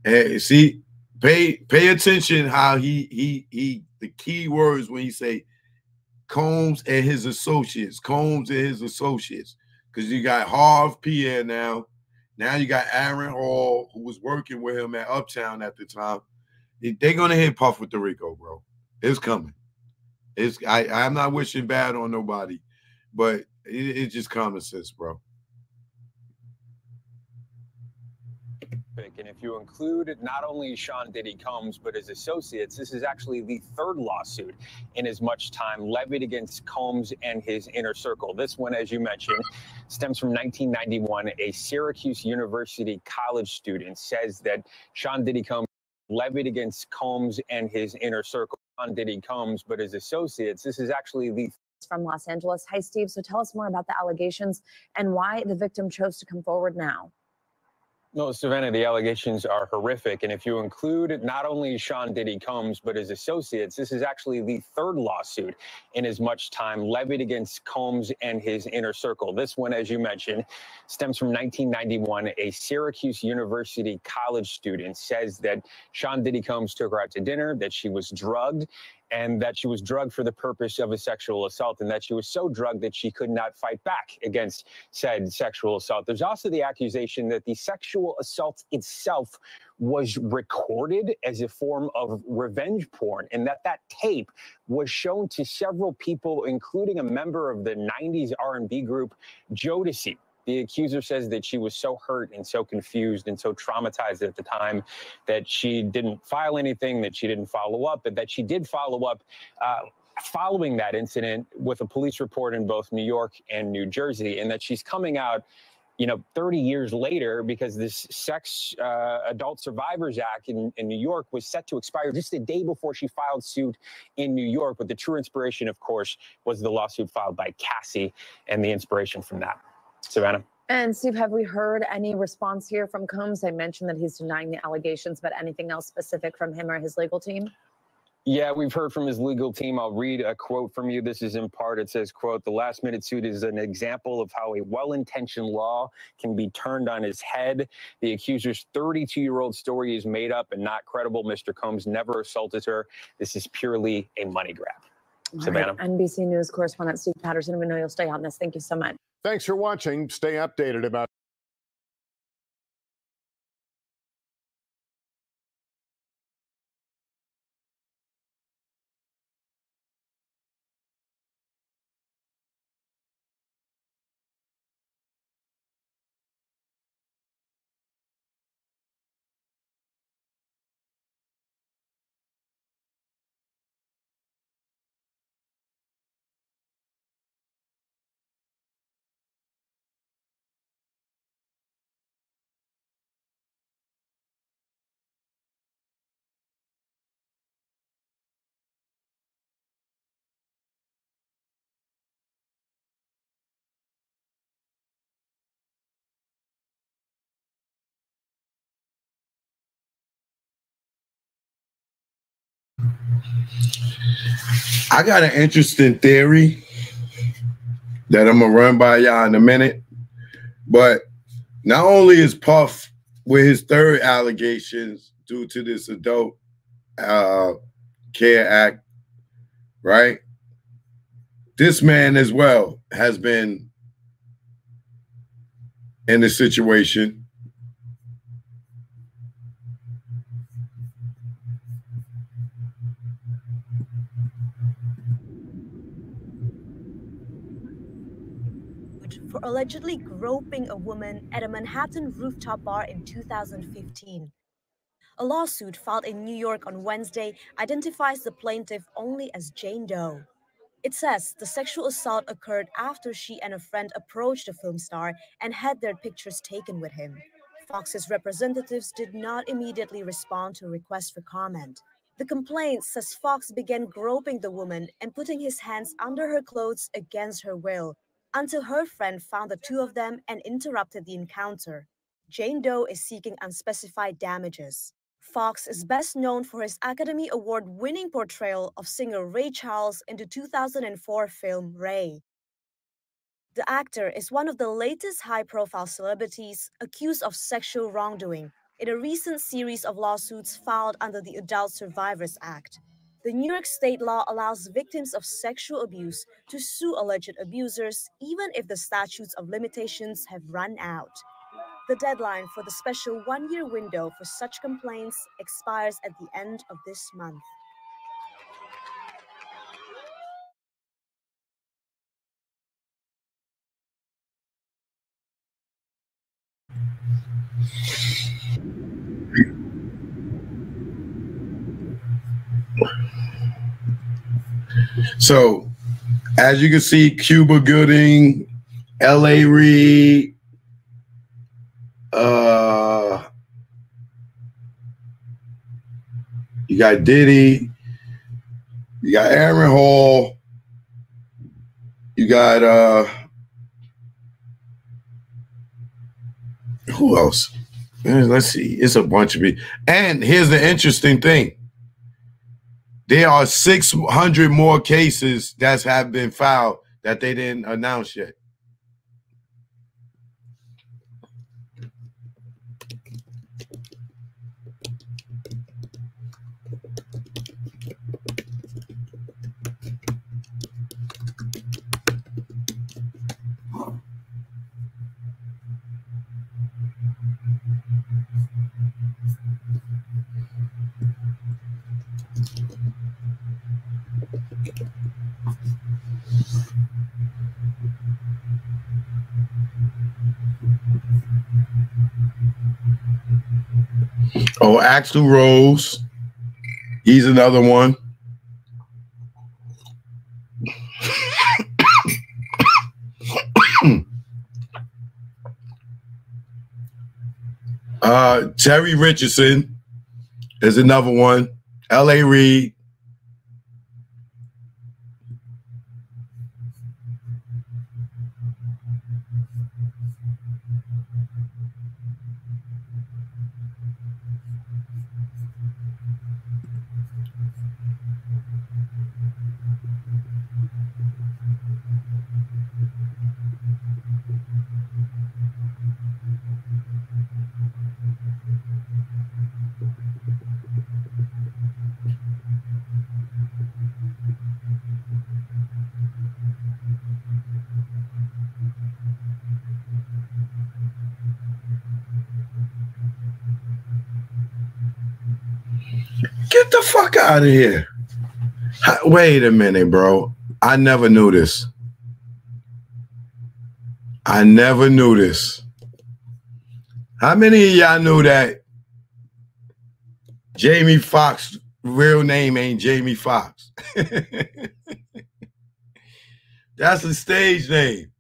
[SPEAKER 2] Hey, see, pay attention how he the key words when he say Combs and his associates, because you got Harv Pierre now. Now you got Aaron Hall, who was working with him at Uptown at the time. They're gonna hit Puff with the RICO, bro. It's coming. I'm not wishing bad on nobody, but it's just common sense, bro.
[SPEAKER 6] And if you include not only Sean Diddy Combs, but his associates, this is actually the 3rd lawsuit in as much time levied against Combs and his inner circle. This one, as you mentioned, stems from 1991. A Syracuse University college student says that Sean Diddy Combs levied against Combs and his inner circle. Sean Diddy Combs, but his associates, this is actually the
[SPEAKER 4] from Los Angeles. Hi, Steve. So tell us more about the allegations and why the victim chose to come forward now.
[SPEAKER 6] No, Savannah, the allegations are horrific. And if you include not only Sean Diddy Combs, but his associates, this is actually the 3rd lawsuit in as much time levied against Combs and his inner circle. This one, as you mentioned, stems from 1991. A Syracuse University college student says that Sean Diddy Combs took her out to dinner, that she was drugged, and that she was drugged for the purpose of a sexual assault, and that she was so drugged that she could not fight back against said sexual assault. There's also the accusation that the sexual assault itself was recorded as a form of revenge porn, and that tape was shown to several people, including a member of the 90s R&B group Jodeci. The accuser says that she was so hurt and so confused and so traumatized at the time that she didn't file anything, that she didn't follow up, but that she did follow up following that incident with a police report in both New York and New Jersey, and that she's coming out 30 years later because this Adult Survivors Act in New York was set to expire just a day before she filed suit in New York. But the true inspiration, of course, was the lawsuit filed by Cassie and the inspiration from that. Savannah.
[SPEAKER 4] And Steve, have we heard any response here from Combs? I mentioned that he's denying the allegations, but anything else specific from him or his legal team?
[SPEAKER 6] Yeah, we've heard from his legal team. I'll read a quote from you. This is in part. It says, quote, "The last-minute suit is an example of how a well-intentioned law can be turned on its head. The accuser's 32-year-old story is made up and not credible. Mr. Combs never assaulted her. This is purely a money grab." Savannah.
[SPEAKER 4] Right. NBC News correspondent Steve Patterson. We know you'll stay on this. Thank you so much.
[SPEAKER 1] Thanks for watching. Stay updated about
[SPEAKER 2] I got an interesting theory that I'm gonna run by y'all in a minute. But not only is Puff with his 3rd allegations due to this Adult Care Act, right? This man as well has been in a situation.
[SPEAKER 7] removed for allegedly groping a woman at a Manhattan rooftop bar in 2015. A lawsuit filed in New York on Wednesday identifies the plaintiff only as Jane Doe. It says the sexual assault occurred after she and a friend approached the film star and had their pictures taken with him. Fox's representatives did not immediately respond to a request for comment. The complaint says Fox began groping the woman and putting his hands under her clothes against her will, until her friend found the two of them and interrupted the encounter. Jane Doe is seeking unspecified damages. Fox is best known for his Academy Award-winning portrayal of singer Ray Charles in the 2004 film Ray. The actor is one of the latest high-profile celebrities accused of sexual wrongdoing in a recent series of lawsuits filed under the Adult Survivors Act. The New York state law allows victims of sexual abuse to sue alleged abusers even if the statutes of limitations have run out. The deadline for the special one-year window for such complaints expires at the end of this month.
[SPEAKER 2] So, as you can see, Cuba Gooding, L.A. Reid, you got Diddy, you got Aaron Hall, you got who else? Let's see. It's a bunch of people. And here's the interesting thing. There are 600 more cases that have been filed that they didn't announce yet. Oh, Axl Rose. He's another one. Terry Richardson is another one. L.A. Reid. Get the fuck out of here. Wait a minute, bro. I never knew this. I never knew this. How many of y'all knew that Jamie Foxx's real name ain't Jamie Foxx? That's a stage name.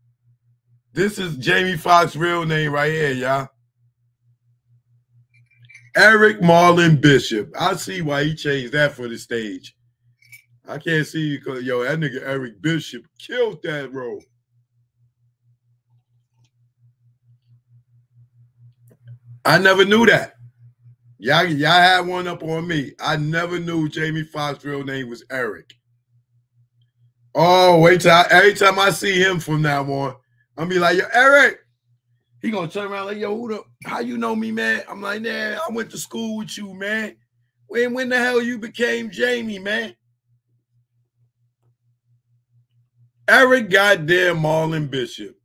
[SPEAKER 2] This is Jamie Foxx's real name right here, y'all. Eric Marlon Bishop. I see why he changed that for the stage. I can't see you because, yo, that nigga Eric Bishop killed that role. I never knew that. Y'all had one up on me. I never knew Jamie Foxx's real name was Eric. Oh, wait till every time I see him from now on, I'm gonna be like, yo, Eric. He gonna turn around like, yo, how you know me, man? I'm like, nah, I went to school with you, man. When the hell you became Jamie, man? Eric goddamn Marlon Bishop.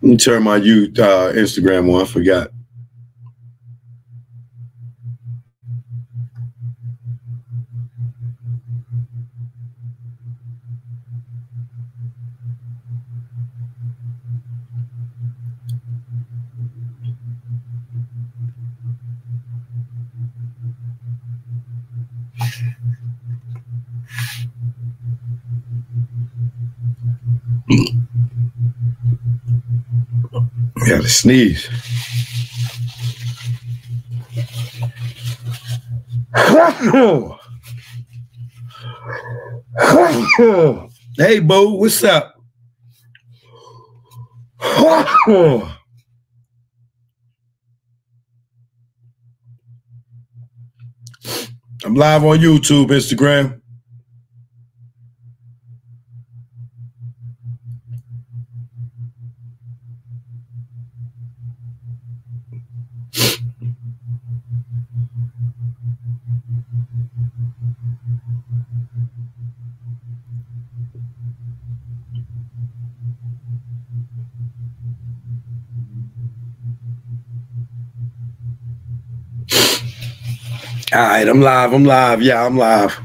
[SPEAKER 2] Let me turn my Instagram on. I forgot. I gotta sneeze. Hey, Bo, what's up? I'm live on YouTube, Instagram. All right, I'm live. Yeah, I'm live.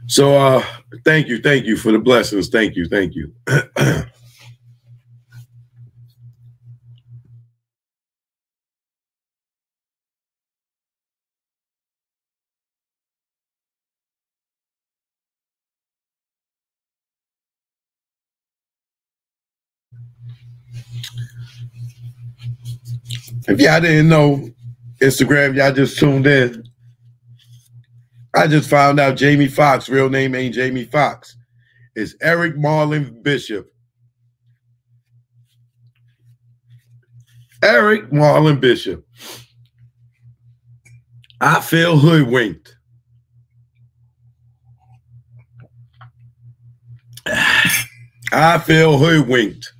[SPEAKER 2] So thank you for the blessings. Thank you. If y'all didn't know, Instagram, y'all just tuned in. I just found out Jamie Foxx, real name ain't Jamie Foxx. It's Eric Marlon Bishop. Eric Marlon Bishop. I feel hoodwinked. I feel hoodwinked.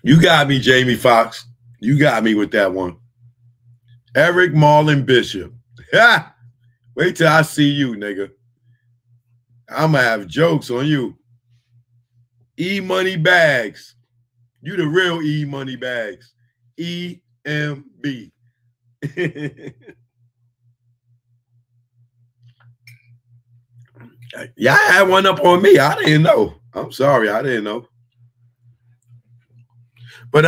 [SPEAKER 2] You got me, Jamie Foxx. You got me with that one. Eric Marlon Bishop. Ha! Wait till I see you, nigga. I'm gonna have jokes on you. E-Money Bags. You the real E-Money Bags. EMB. Y'all had one up on me. I didn't know. I'm sorry. I didn't know. But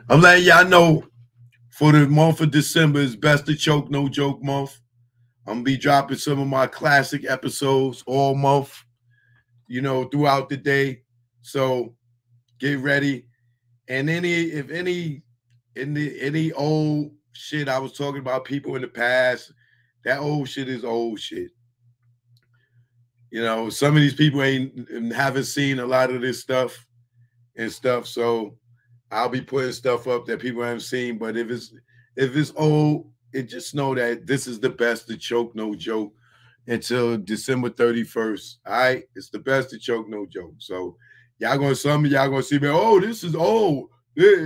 [SPEAKER 2] I'm letting y'all know for the month of December is Best to Choke, No Joke month. I'm going to be dropping some of my classic episodes all month, you know, throughout the day. So get ready. And any old shit I was talking about people in the past, that old shit is old shit. You know, some of these people haven't seen a lot of this stuff and stuff. So I'll be putting stuff up that people haven't seen. But if it's old, just know that this is the Best to Choke, No Joke until December 31st. All right, it's the Best to Choke, No Joke. So some of y'all gonna see me. Oh, this is old. Yeah,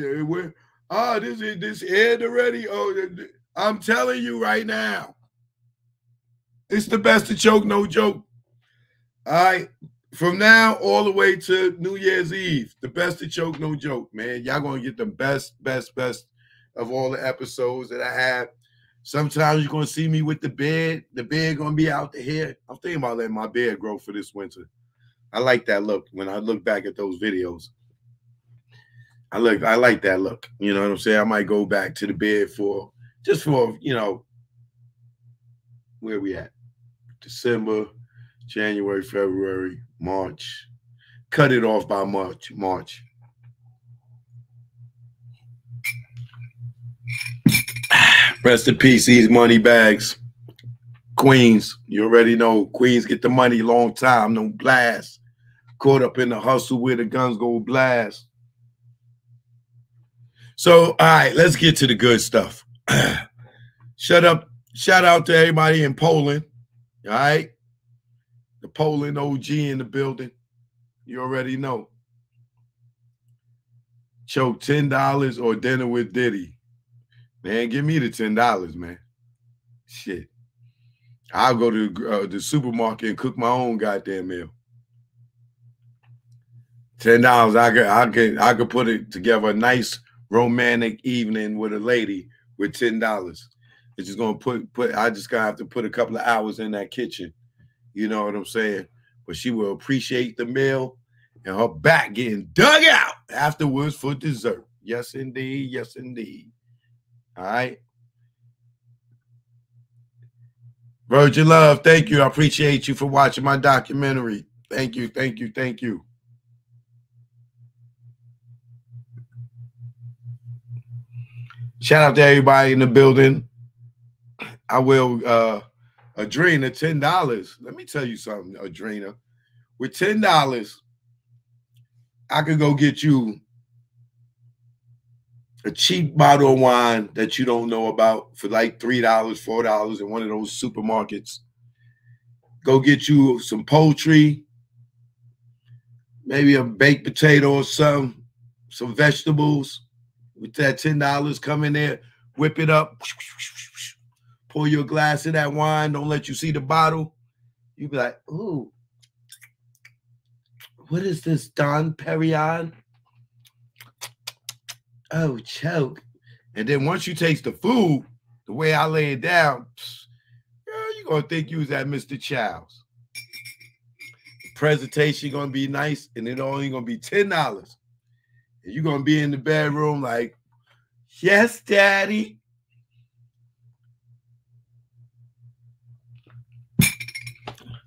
[SPEAKER 2] this aired already. Oh, I'm telling you right now, it's the Best to Choke, No Joke. All right, from now all the way to New Year's Eve, the Best to Choke, No Joke, man. Y'all gonna get the best of all the episodes that I have. Sometimes you're gonna see me with the beard. The beard gonna be out the hair. I'm thinking about letting my beard grow for this winter. I like that look. When I look back at those videos, I like that look. You know what I'm saying? I might go back to the beard for you know, where we at? December, January, February, March. Cut it off by March. Rest in peace, these money bags. Queens, you already know. Queens get the money long time, no blast. Caught up in the hustle where the guns go blast. So, all right, let's get to the good stuff. Shout out to everybody in Poland. All right. The Poland OG in the building. You already know. Choke $10 or dinner with Diddy. Man, give me the $10, man. Shit. I'll go to the supermarket and cook my own goddamn meal. $10, I could put it together a nice romantic evening with a lady with $10. It's just gonna I just gonna have to put a couple of hours in that kitchen. You know what I'm saying? But she will appreciate the meal and her back getting dug out afterwards for dessert. Yes, indeed. Yes, indeed. All right. Virgin Love, thank you. I appreciate you for watching my documentary. Thank you, thank you, thank you. Shout out to everybody in the building. I will, Adrena, $10. Let me tell you something, Adrena. With $10, I could go get you a cheap bottle of wine that you don't know about for like $3, $4 in one of those supermarkets. Go get you some poultry, maybe a baked potato or some vegetables. With that $10, come in there, whip it up, pour you a glass of that wine. Don't let you see the bottle. You be like, ooh, what is this, Don Perignon? Oh, choke. And then once you taste the food, the way I lay it down, girl, you're going to think you was at Mr. Chow's. The presentation going to be nice, and it only going to be $10. And you're going to be in the bedroom like, yes, Daddy.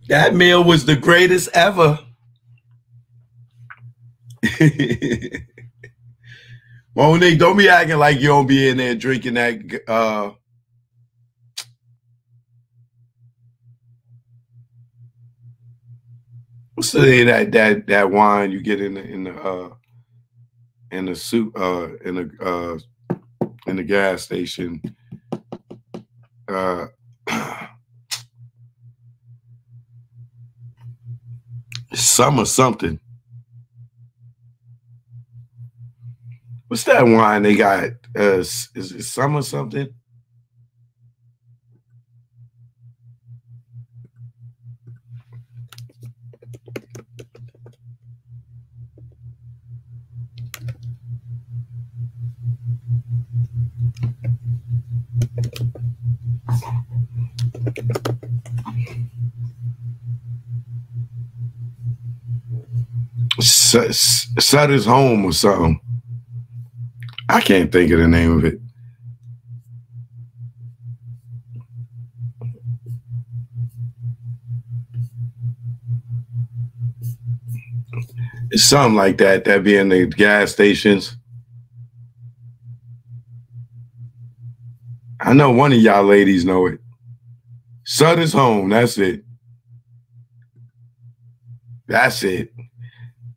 [SPEAKER 2] That meal was the greatest ever. Monique, don't be acting like you don't be in there drinking that. What's the name of that wine you get in the soup in the gas station? Summer something. What's that wine they got? Is it summer something? Sutter's Home or something. I can't think of the name of it. It's something like that. That be in the gas stations. I know one of y'all ladies know it. Sutter's Home. That's it. That's it.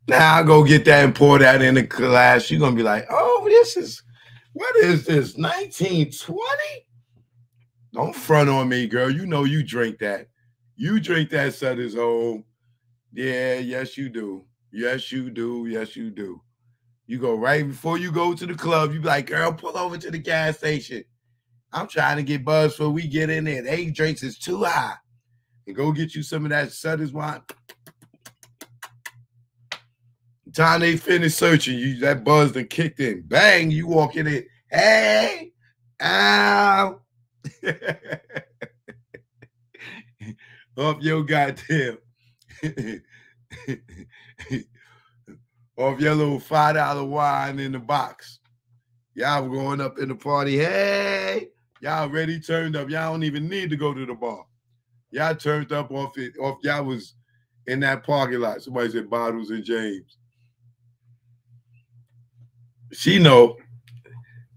[SPEAKER 2] Now I'll go get that and pour that in the glass. You're going to be like, oh, what is this, 1920? Don't front on me, girl. You know you drink that. You drink that Sutter's Home. Yeah, yes, you do. Yes, you do. Yes, you do. You go right before you go to the club. You be like, girl, pull over to the gas station. I'm trying to get buzzed before we get in there. The 8 drinks is too high. And go get you some of that Sutter's wine. Time they finish searching you, that buzz done kicked in. Bang, you walk in there. Hey, ow. Off your goddamn. Off your little $5 wine in the box. Y'all going up in the party. Hey, y'all already turned up. Y'all don't even need to go to the bar. Y'all turned up off it. Y'all was in that parking lot. Somebody said Bottles and James. She know,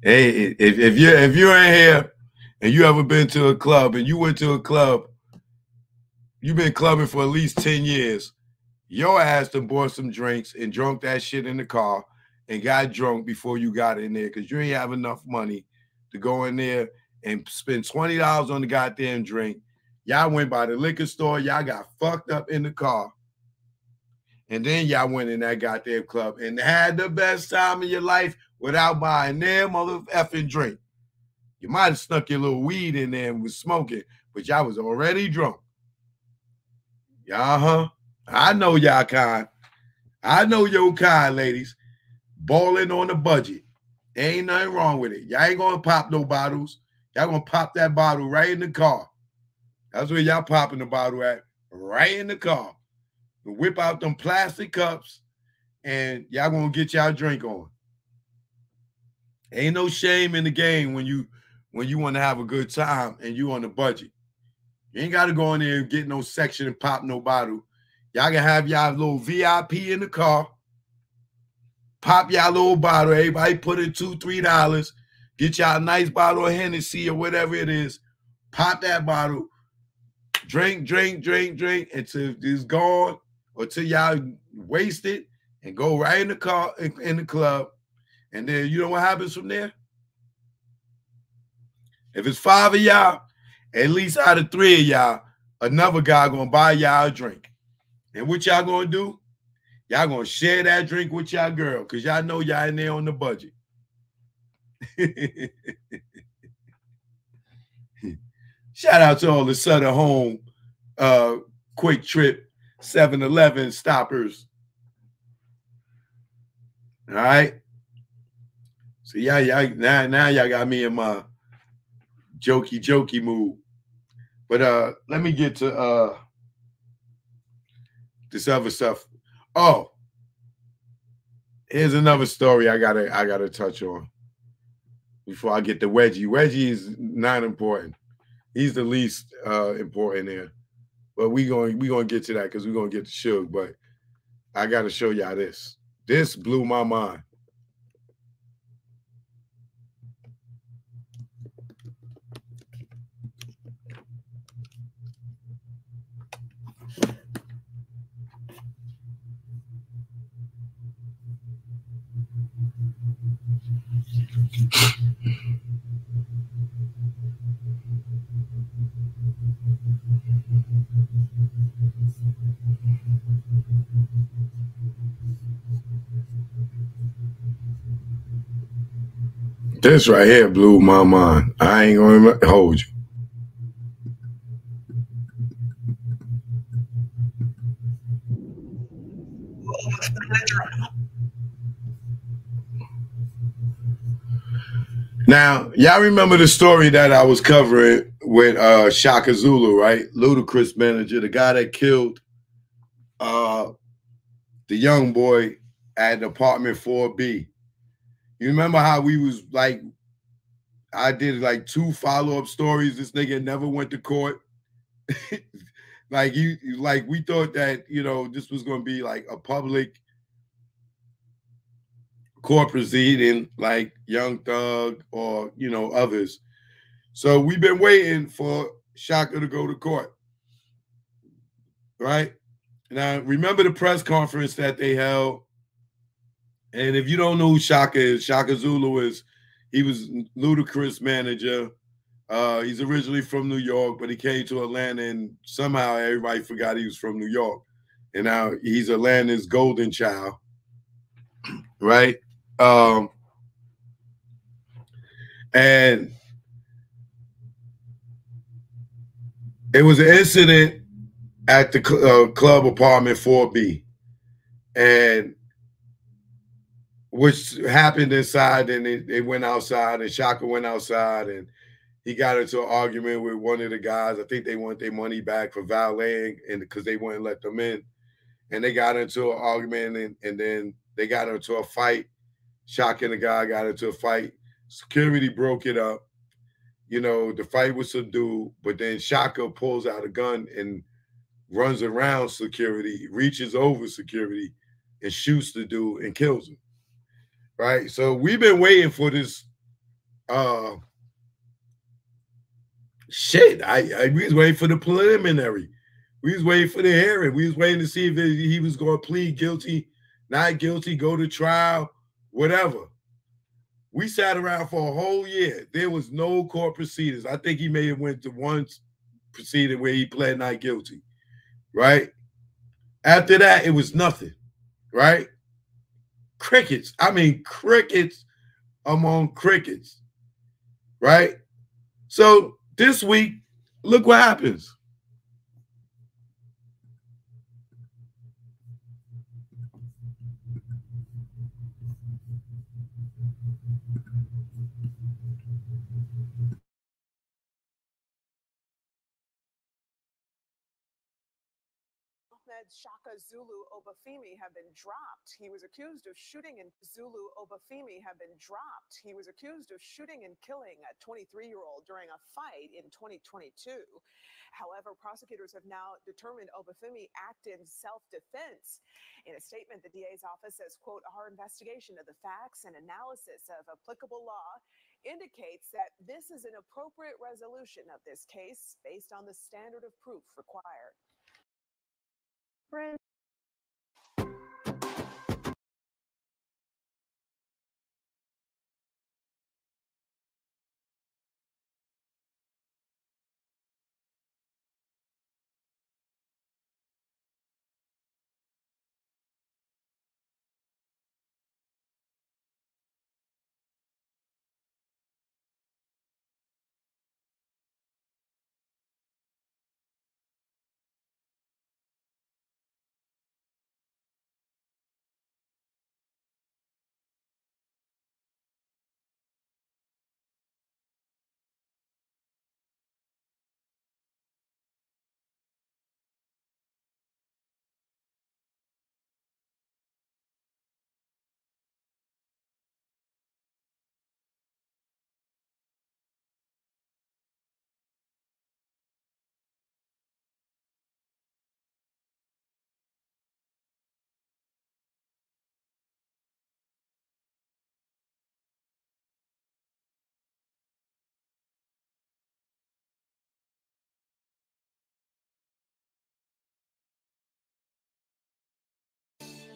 [SPEAKER 2] hey, if you're in here and you ever been to a club and you went to a club, you've been clubbing for at least 10 years, your ass done bought some drinks and drunk that shit in the car and got drunk before you got in there because you ain't have enough money to go in there and spend $20 on the goddamn drink. Y'all went by the liquor store. Y'all got fucked up in the car. And then y'all went in that goddamn club and had the best time of your life without buying their mother effing drink. You might have snuck your little weed in there and was smoking, but y'all was already drunk. Uh-huh. I know y'all kind. I know your kind, ladies. Balling on the budget. Ain't nothing wrong with it. Y'all ain't gonna pop no bottles. Y'all gonna pop that bottle right in the car. That's where y'all popping the bottle at, right in the car. Whip out them plastic cups and y'all gonna get y'all drink on. Ain't no shame in the game when you want to have a good time and you on the budget. You ain't got to go in there and get no section and pop no bottle. Y'all can have y'all little VIP in the car. Pop y'all little bottle. Everybody put in $2, $3. Get y'all a nice bottle of Hennessy or whatever it is. Pop that bottle. Drink until it's gone or till y'all waste it and go right in the car, in the club. And then you know what happens from there? If it's 5 of y'all, at least out of 3 of y'all, another guy gonna buy y'all a drink. And what y'all gonna do? Y'all gonna share that drink with y'all girl because y'all know y'all in there on the budget. Shout out to all the Sutter Home Quick Trip 7-Eleven stoppers. All right. So y'all now y'all got me in my jokey mood. But let me get to this other stuff. Oh, here's another story I gotta touch on before I get to Wedgie. Wedgie is not important. He's the least important here. But we gonna get to that because we're gonna get to Suge. But I gotta show y'all this. This blew my mind. This right here blew my mind. I ain't gonna hold you. Now, y'all remember the story that I was covering with Chaka Zulu, right? Ludacris manager, the guy that killed the young boy at apartment 4B. You remember how we was like, I did like 2 follow-up stories. This nigga never went to court. like we thought that, you know, this was going to be like a public court proceeding like Young Thug or, you know, others. So we've been waiting for Chaka to go to court. Right? Now, remember the press conference that they held? And if you don't know who Chaka is, Chaka Zulu he was Ludacris manager. He's originally from New York, but he came to Atlanta and somehow everybody forgot he was from New York. And now he's Atlanta's golden child. Right? And it was an incident at the club apartment 4B, and which happened inside, and they went outside, and Chaka went outside, and he got into an argument with one of the guys. I think they want their money back for valeting, and because they wouldn't let them in, and they got into an argument, and then they got into a fight. Chaka and the guy got into a fight. Security broke it up. You know, the fight was subdued, but then Chaka pulls out a gun and runs around security, reaches over security, and shoots the dude and kills him. Right? So we've been waiting for this shit. We was waiting for the preliminary. We was waiting for the hearing. We was waiting to see if he was going to plead guilty, not guilty, go to trial, whatever. We sat around for a whole year. There was no court proceedings. I think he may have went to one proceeding where he pled not guilty, right? After that, it was nothing, right? Crickets. I mean, crickets among crickets, right? So this week, look what happens.
[SPEAKER 8] Ahmed's Shaka Zulu Obafemi have been dropped. He was accused of shooting and Zulu Obafemi have been dropped. He was accused of shooting and killing a 23-year-old during a fight in 2022. However, prosecutors have now determined Obafemi acted in self-defense. In a statement, the DA's office says, quote, our investigation of the facts and analysis of applicable law indicates that this is an appropriate resolution of this case based on the standard of proof required.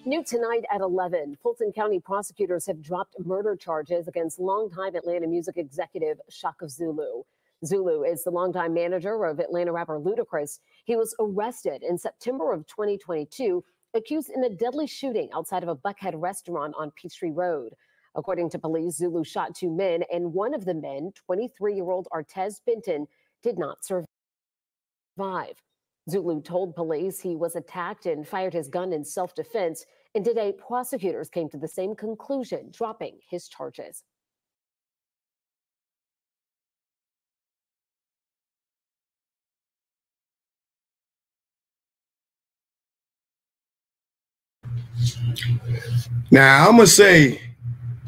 [SPEAKER 9] New tonight at 11, Fulton County prosecutors have dropped murder charges against longtime Atlanta music executive Chaka Zulu. Zulu is the longtime manager of Atlanta rapper Ludacris. He was arrested in September of 2022, accused in a deadly shooting outside of a Buckhead restaurant on Peachtree Road. According to police, Zulu shot two men, and one of the men, 23-year-old Artez Benton, did not survive. Zulu told police he was attacked and fired his gun in self-defense, and today prosecutors came to the same conclusion, dropping his charges.
[SPEAKER 2] Now, I'm going to say,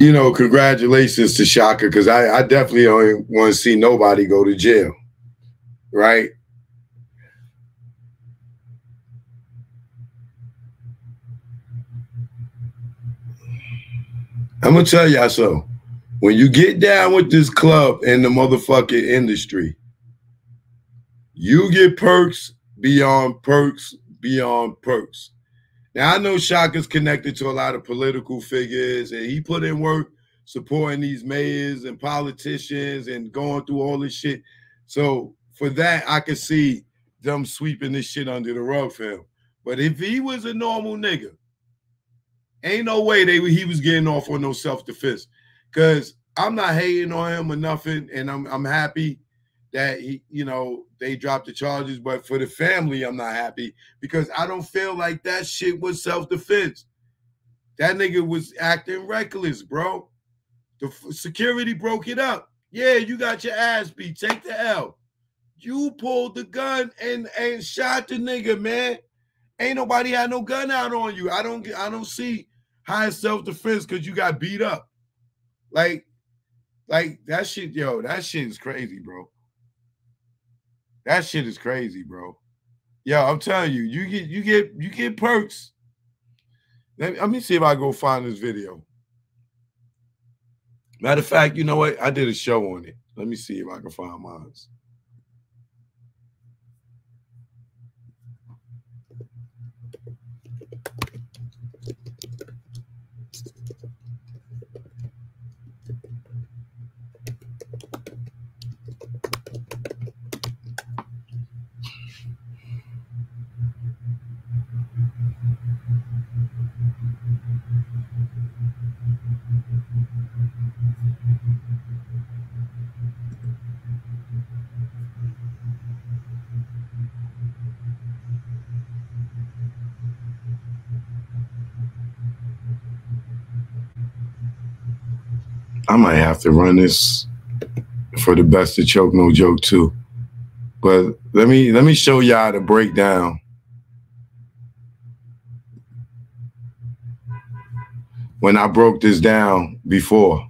[SPEAKER 2] you know, congratulations to Chaka, because I definitely don't want to see nobody go to jail, right? I'm going to tell y'all so. When you get down with this club in the motherfucking industry, you get perks beyond perks beyond perks. Now, I know Chaka's connected to a lot of political figures, and he put in work supporting these mayors and politicians and going through all this shit. So for that, I could see them sweeping this shit under the rug for him. But if he was a normal nigga, ain't no way he was getting off on no self-defense. Because I'm not hating on him or nothing, and I'm happy that he, you know, they dropped the charges. But for the family, I'm not happy because I don't feel like that shit was self-defense. That nigga was acting reckless, bro. The security broke it up. Yeah, you got your ass beat. Take the L. You pulled the gun and shot the nigga, man. Ain't nobody had no gun out on you. I don't see high self-defense because you got beat up. Like that shit, yo, that shit is crazy, bro. That shit is crazy, bro. Yo, I'm telling you, you get perks. Let me see if I go find this video. Matter of fact, you know what? I did a show on it. Let me see if I can find mine. I might have to run this for the best of Choke No Joke too. But let me show y'all the breakdown when I broke this down before.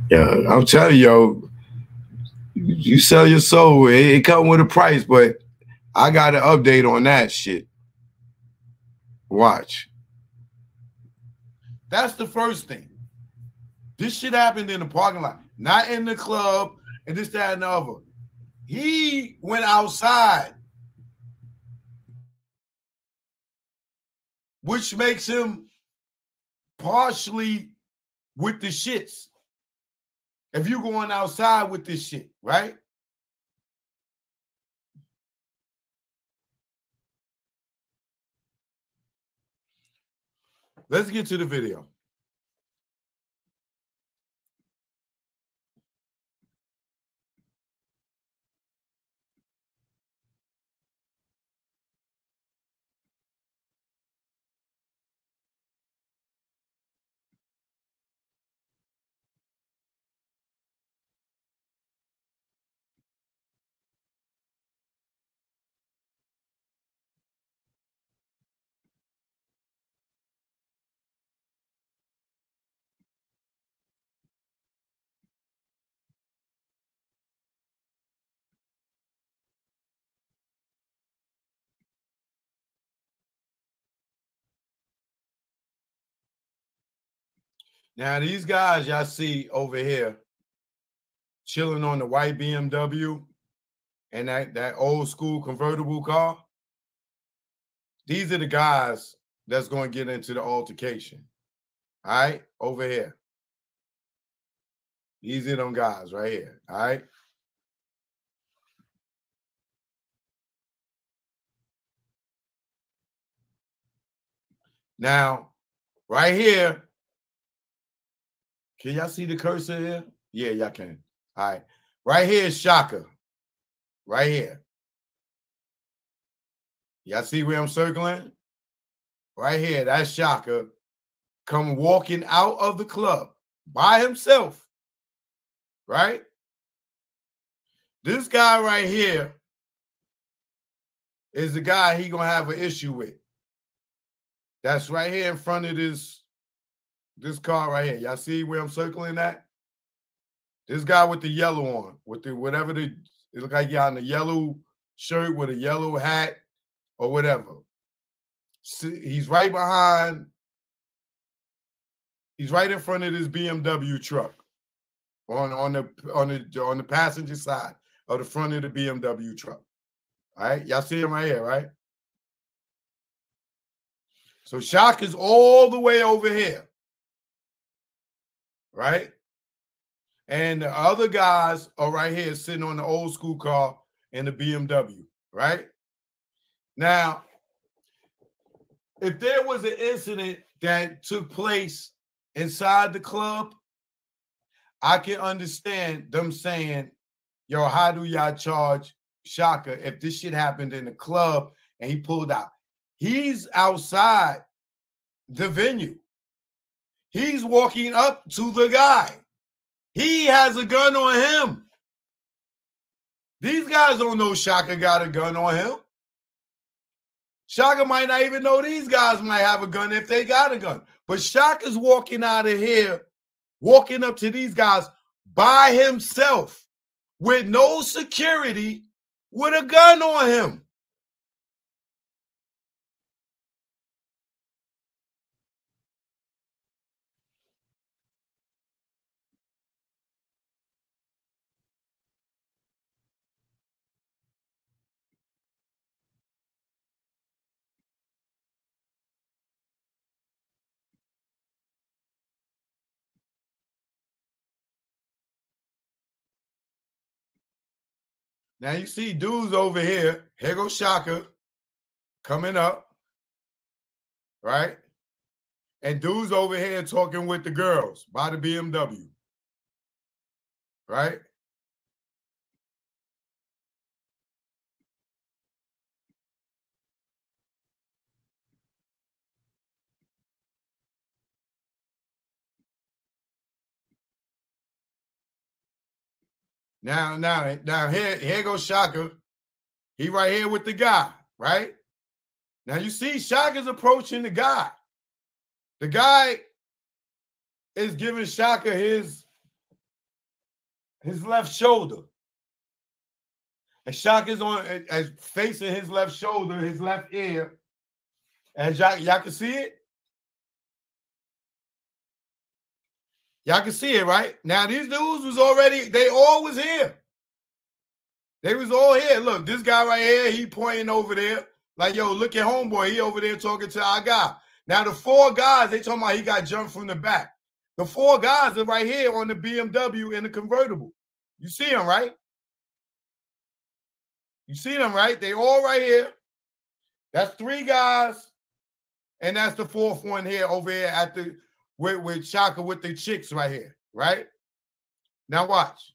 [SPEAKER 2] Yeah, I'm telling you, you sell your soul. It comes with a price, but I got an update on that shit. Watch. That's the first thing. This shit happened in the parking lot, not in the club, and this, that, and the other. He went outside, which makes him partially with the shits. If you're going outside with this shit, right? Let's get to the video. Now, these guys y'all see over here chilling on the white BMW and that old school convertible car, these are the guys that's going to get into the altercation. All right, over here. These are them guys right here. All right. Now, right here, can y'all see the cursor here? Yeah, y'all can. All right. Right here is Chaka. Right here. Y'all see where I'm circling? Right here, that's Chaka come walking out of the club by himself. Right? This guy right here is the guy he gonna have an issue with. That's right here in front of this car right here. Y'all see where I'm circling that? This guy with the yellow on, with the whatever it look like you on the yellow shirt with a yellow hat or whatever. See, he's right behind. He's right in front of this BMW truck on the passenger side of the front of the BMW truck. All right, y'all see him right here, right? So Shock is all the way over here, right? And the other guys are right here sitting on the old school car in the BMW, right? Now, if there was an incident that took place inside the club, I can understand them saying, yo, how do y'all charge Chaka if this shit happened in the club and he pulled out? He's outside the venue. He's walking up to the guy. He has a gun on him. These guys don't know Chaka got a gun on him. Chaka might not even know these guys might have a gun if they got a gun. But Chaka's walking out of here, walking up to these guys by himself with no security with a gun on him. Now you see dudes over here. Here goes Chaka coming up, right? And dudes over here talking with the girls by the BMW, right? Now here goes Chaka. He right here with the guy, right? Now you see Chaka's approaching the guy. The guy is giving Chaka his left shoulder. And Chaka's as facing his left shoulder, his left ear. And y'all can see it? Y'all can see it, right? Now, these dudes was already, they all was here. They was all here. Look, this guy right here, he pointing over there. Like, yo, look at homeboy. He over there talking to our guy. Now, the 4 guys, they talking about he got jumped from the back. The 4 guys are right here on the BMW in the convertible. You see them, right? You see them, right? They all right here. That's 3 guys. And that's the 4th one here over here at the with Chaka with the chicks right here, right? Now watch.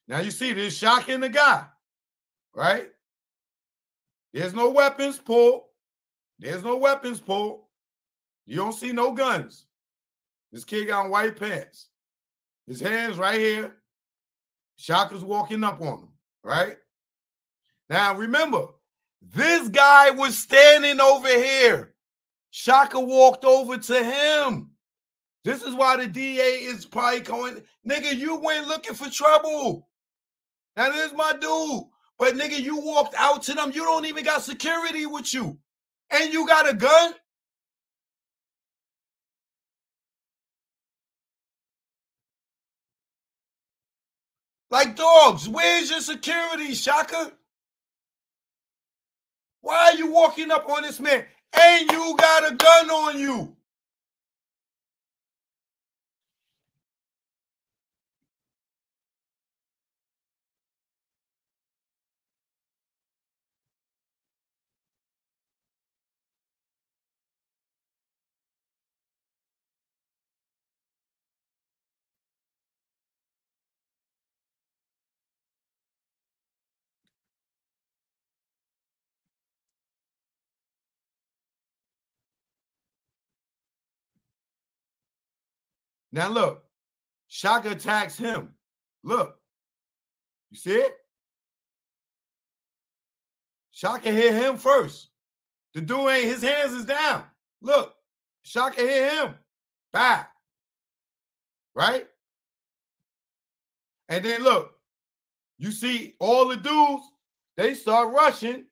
[SPEAKER 2] Now you see this Chaka and the guy, right? There's no weapons pulled. There's no weapons pulled. You don't see no guns. This kid got on white pants. His hands right here. Chaka's walking up on him, right? Now, remember, this guy was standing over here. Chaka walked over to him. This is why the DA is probably going, nigga, you went looking for trouble. Now, this is my dude. But, nigga, you walked out to them. You don't even got security with you. And you got a gun? Like dogs, where's your security, Chaka? Why are you walking up on this man? And you got a gun on you. Now look, Chaka attacks him. Look, you see it? Chaka hit him first. The dude ain't, his hands is down. Look, Chaka hit him. Back. Right? And then look, you see all the dudes, they start rushing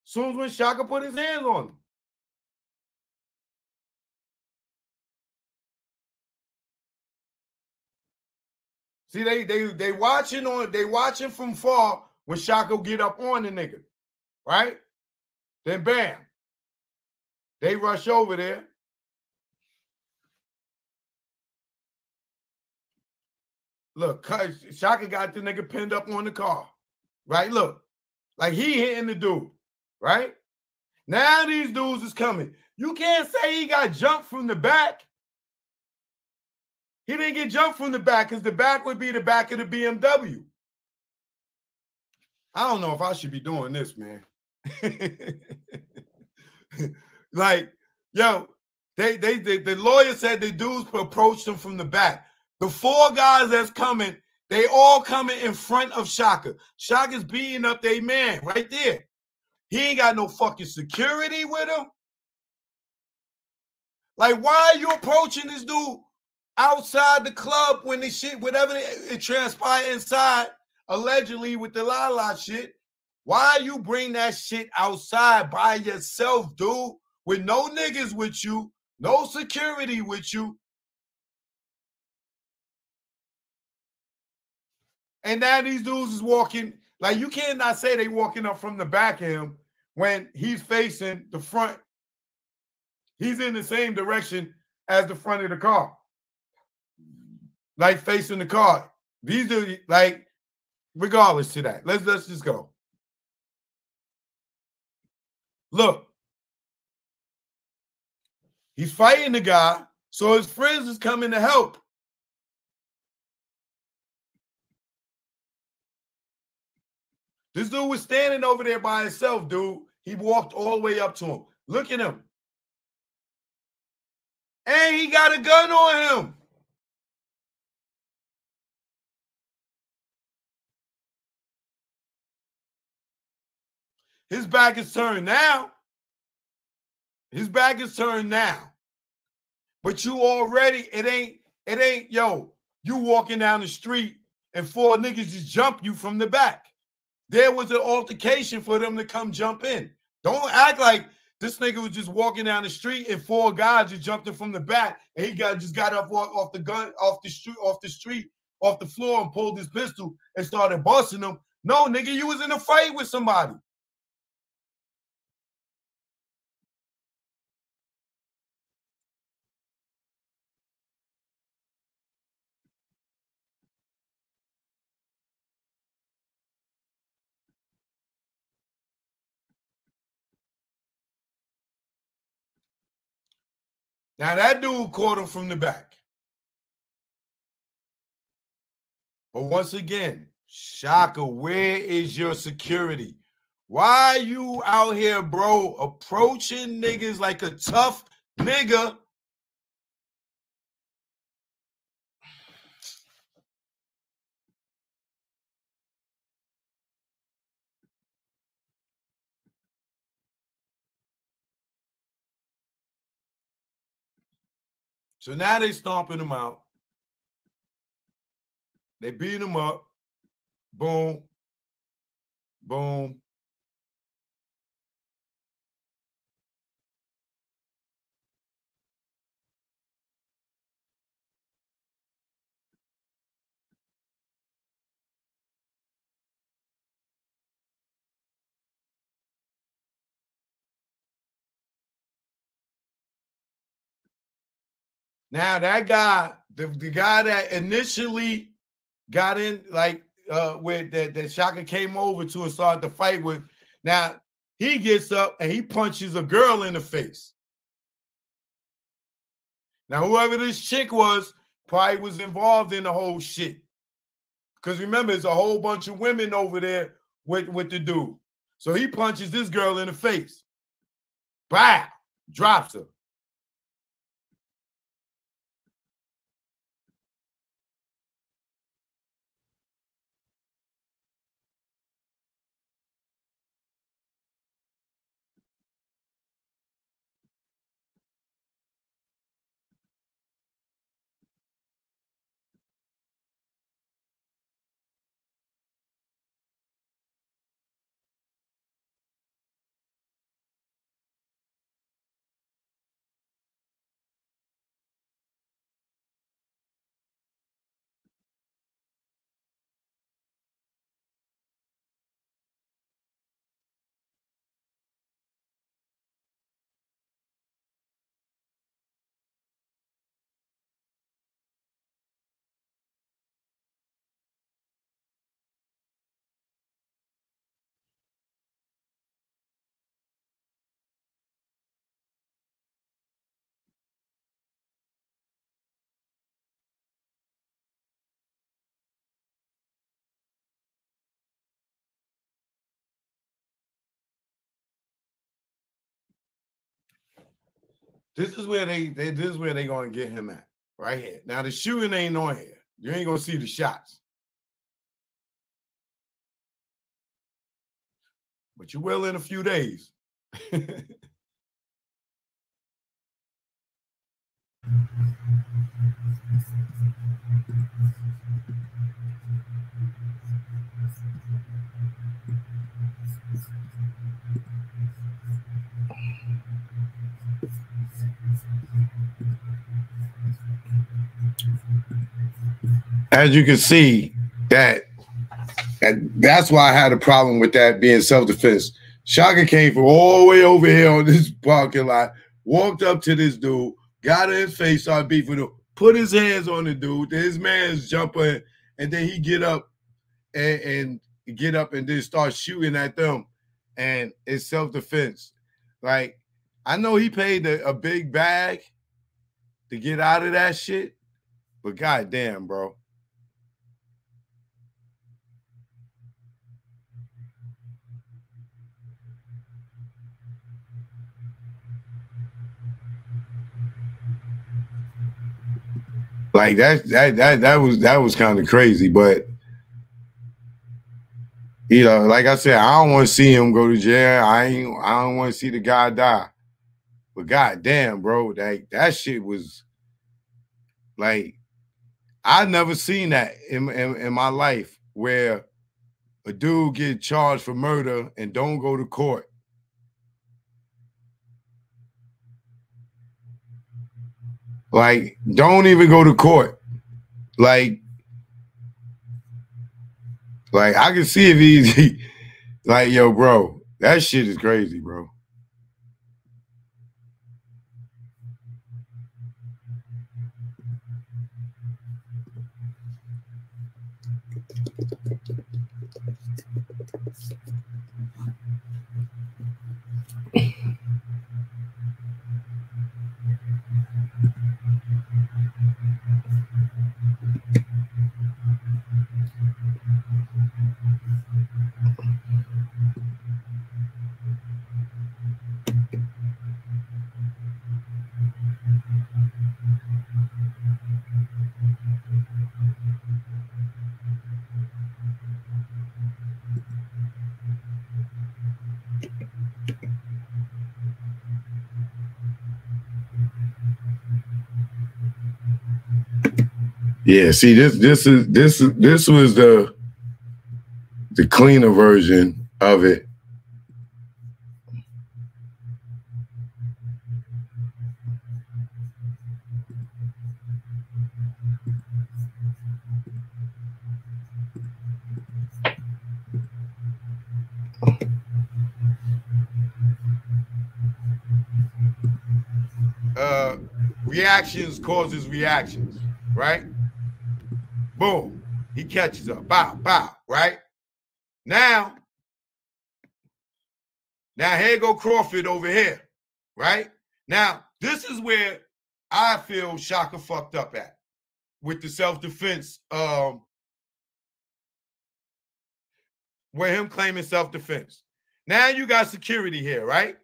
[SPEAKER 2] soon as when Chaka put his hands on them. See, they watching from far when Chaka get up on the nigga, right? Then bam, they rush over there. Look, Chaka got the nigga pinned up on the car, right? Look, like he hitting the dude, right? Now these dudes is coming. You can't say he got jumped from the back. He didn't get jumped from the back because the back would be the back of the BMW. I don't know if I should be doing this, man. Like, yo, the lawyer said the dudes approached him from the back. The 4 guys that's coming, they all coming in front of Chaka. Chaka's beating up their man right there. He ain't got no fucking security with him. Like, why are you approaching this dude outside the club when the shit, whatever it transpired inside, allegedly with the la shit? Why you bring that shit outside by yourself, dude, with no niggas with you, no security with you? And now these dudes is walking, like you cannot say they walking up from the back of him when he's facing the front. He's in the same direction as the front of the car. Like facing the car. These dudes, like, regardless to that. Let's just go. Look. He's fighting the guy, so his friends is coming to help. This dude was standing over there by himself, dude. He walked all the way up to him. Look at him. And he got a gun on him. His back is turned now. His back is turned now. But you already, it ain't, yo, you walking down the street and 4 niggas just jump you from the back. There was an altercation for them to come jump in. Don't act like this nigga was just walking down the street and 4 guys just jumped in from the back and he just got up off the floor and pulled his pistol and started busting them. No, nigga, you was in a fight with somebody. Now that dude caught him from the back. But once again, Chaka, where is your security? Why you out here, bro, approaching niggas like a tough nigga? So now they stomping him out. They beat him up. Boom. Boom. Now that guy, the guy that initially got in, like with that Chaka came over to and started to fight with, now he gets up and he punches a girl in the face. Now whoever this chick was probably was involved in the whole shit. Because remember, there's a whole bunch of women over there with the dude. So he punches this girl in the face. Bah! Drops her. This is where they gonna get him at, right here. Now the shooting ain't on here. You ain't gonna see the shots. But you will in a few days. As you can see, that's why I had a problem with that being self-defense. Chaka came from all the way over here on this parking lot, walked up to this dude, got in his face, started beefing him, put his hands on the dude, then his man's jumping, and then he get up and then start shooting at them. And it's self-defense. Like, I know he paid a big bag to get out of that shit, but goddamn, bro. Like that was kind of crazy, but you know, like I said, I don't want to see him go to jail. I don't want to see the guy die. But goddamn, bro, that shit was like, I never seen that in my life where a dude get charged for murder and don't go to court. Like, don't even go to court. Like I can see if he's like, yo, bro, that shit is crazy, bro. Yeah, see, this was the cleaner version of it. Reactions causes reactions, right? Boom. He catches up. Bow, bow, right? Now here go Crawford over here, right? Now, this is where I feel Chaka fucked up at with the self-defense, where him claiming self-defense. Now you got security here, right?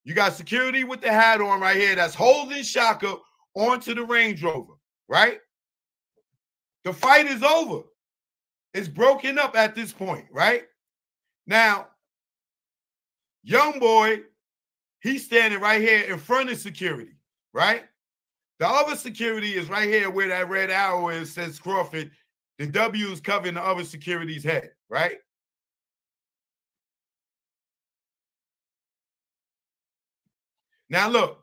[SPEAKER 2] You got security with the hat on right here that's holding Chaka onto the Range Rover, right? The fight is over. It's broken up at this point, right? Now, young boy, he's standing right here in front of security, right? The other security is right here where that red arrow is, says Crawford. The W is covering the other security's head, right? Now look,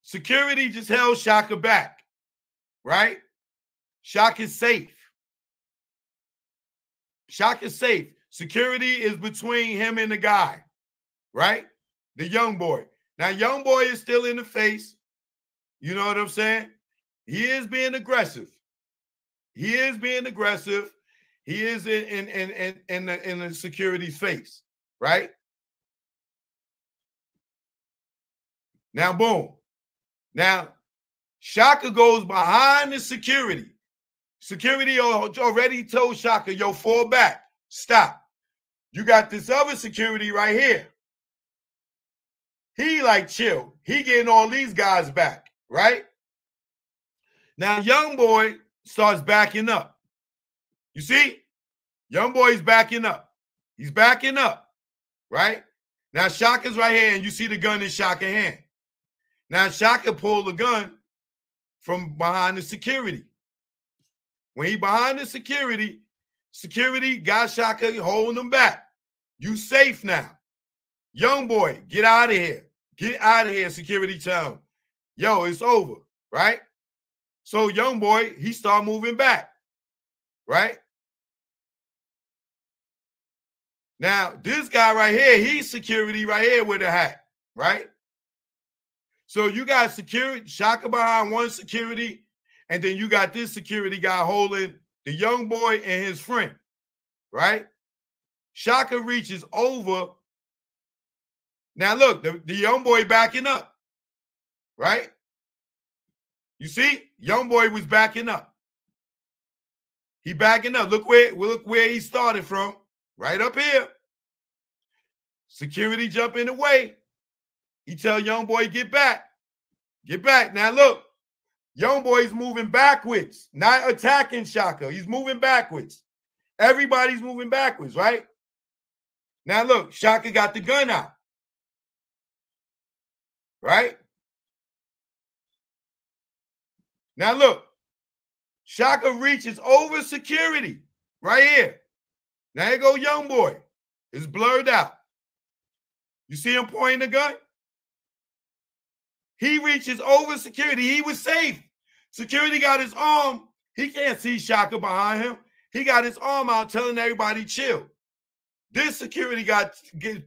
[SPEAKER 2] security just held Chaka back, right? Chaka's safe. Chaka's safe. Security is between him and the guy, right? The young boy. Now, young boy is still in the face. You know what I'm saying? He is being aggressive. He is being aggressive. He is in the security's face, right? Now, boom. Now, Chaka goes behind the security. Security already told Chaka, yo, fall back. Stop. You got this other security right here. He like, chill. He getting all these guys back, right? Now, young boy starts backing up. You see? Young boy's backing up. He's backing up, right? Now, Chaka's right here, and you see the gun in Chaka's hand. Now, Chaka pulled the gun from behind the security. When he behind the security got Chaka holding him back. You safe now. Young boy, get out of here. Get out of here, security tell him. Yo, it's over, right? So young boy, he start moving back, right? Now, this guy right here, he's security right here with a hat, right? So you got security, Chaka behind one security, and then you got this security guy holding the young boy and his friend, right? Chaka reaches over. Now look, the young boy backing up, right? You see, young boy was backing up. He backing up. Look where he started from, right up here. Security jump in the way. He tell young boy, get back. Get back. Now look, Youngboy's moving backwards, not attacking Chaka. He's moving backwards. Everybody's moving backwards, right? Now look, Chaka got the gun out. Right? Now look, Chaka reaches over security right here. Now here go Youngboy. It's blurred out. You see him pointing the gun? He reaches over security. He was safe. Security got his arm. He can't see Chaka behind him. He got his arm out telling everybody chill. This security guy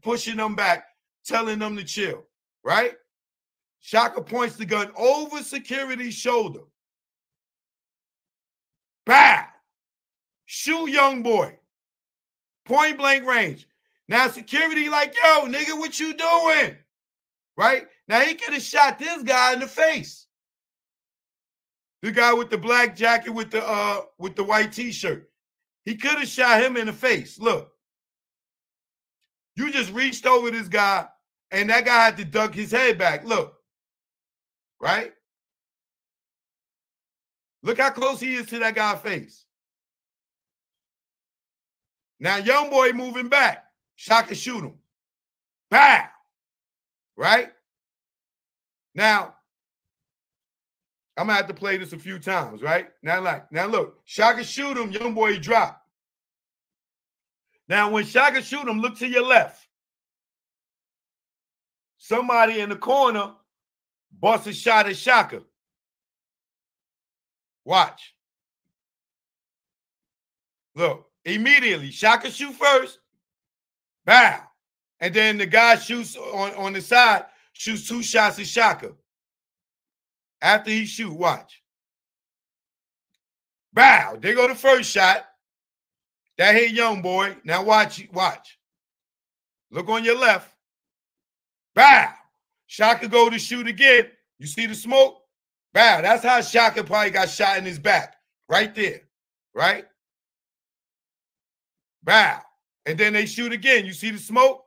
[SPEAKER 2] pushing them back, telling them to chill, right? Chaka points the gun over security's shoulder. Bah! Shoot Youngboy. Point blank range. Now security like, yo, nigga, what you doing? Right? Now he could have shot this guy in the face. The guy with the black jacket with the white t-shirt. He could have shot him in the face. Look. You just reached over this guy, and that guy had to duck his head back. Look. Right? Look how close he is to that guy's face. Now, Youngboy moving back. Chaka shoot him. Pow! Right? Now, I'm going to have to play this a few times, right? Now look. Chaka shoot him. Youngboy drop. Now, when Chaka shoot him, look to your left. Somebody in the corner busts a shot at Chaka. Watch. Look, immediately, Chaka shoot first. Bow. And then the guy shoots on the side, shoots 2 shots at Chaka. After he shoot, watch. Bow. There go the first shot. That hit Youngboy. Now watch. Look on your left. Bow. Chaka go to shoot again. You see the smoke? Bow. That's how Chaka probably got shot in his back. Right there. Right? Bow. And then they shoot again. You see the smoke?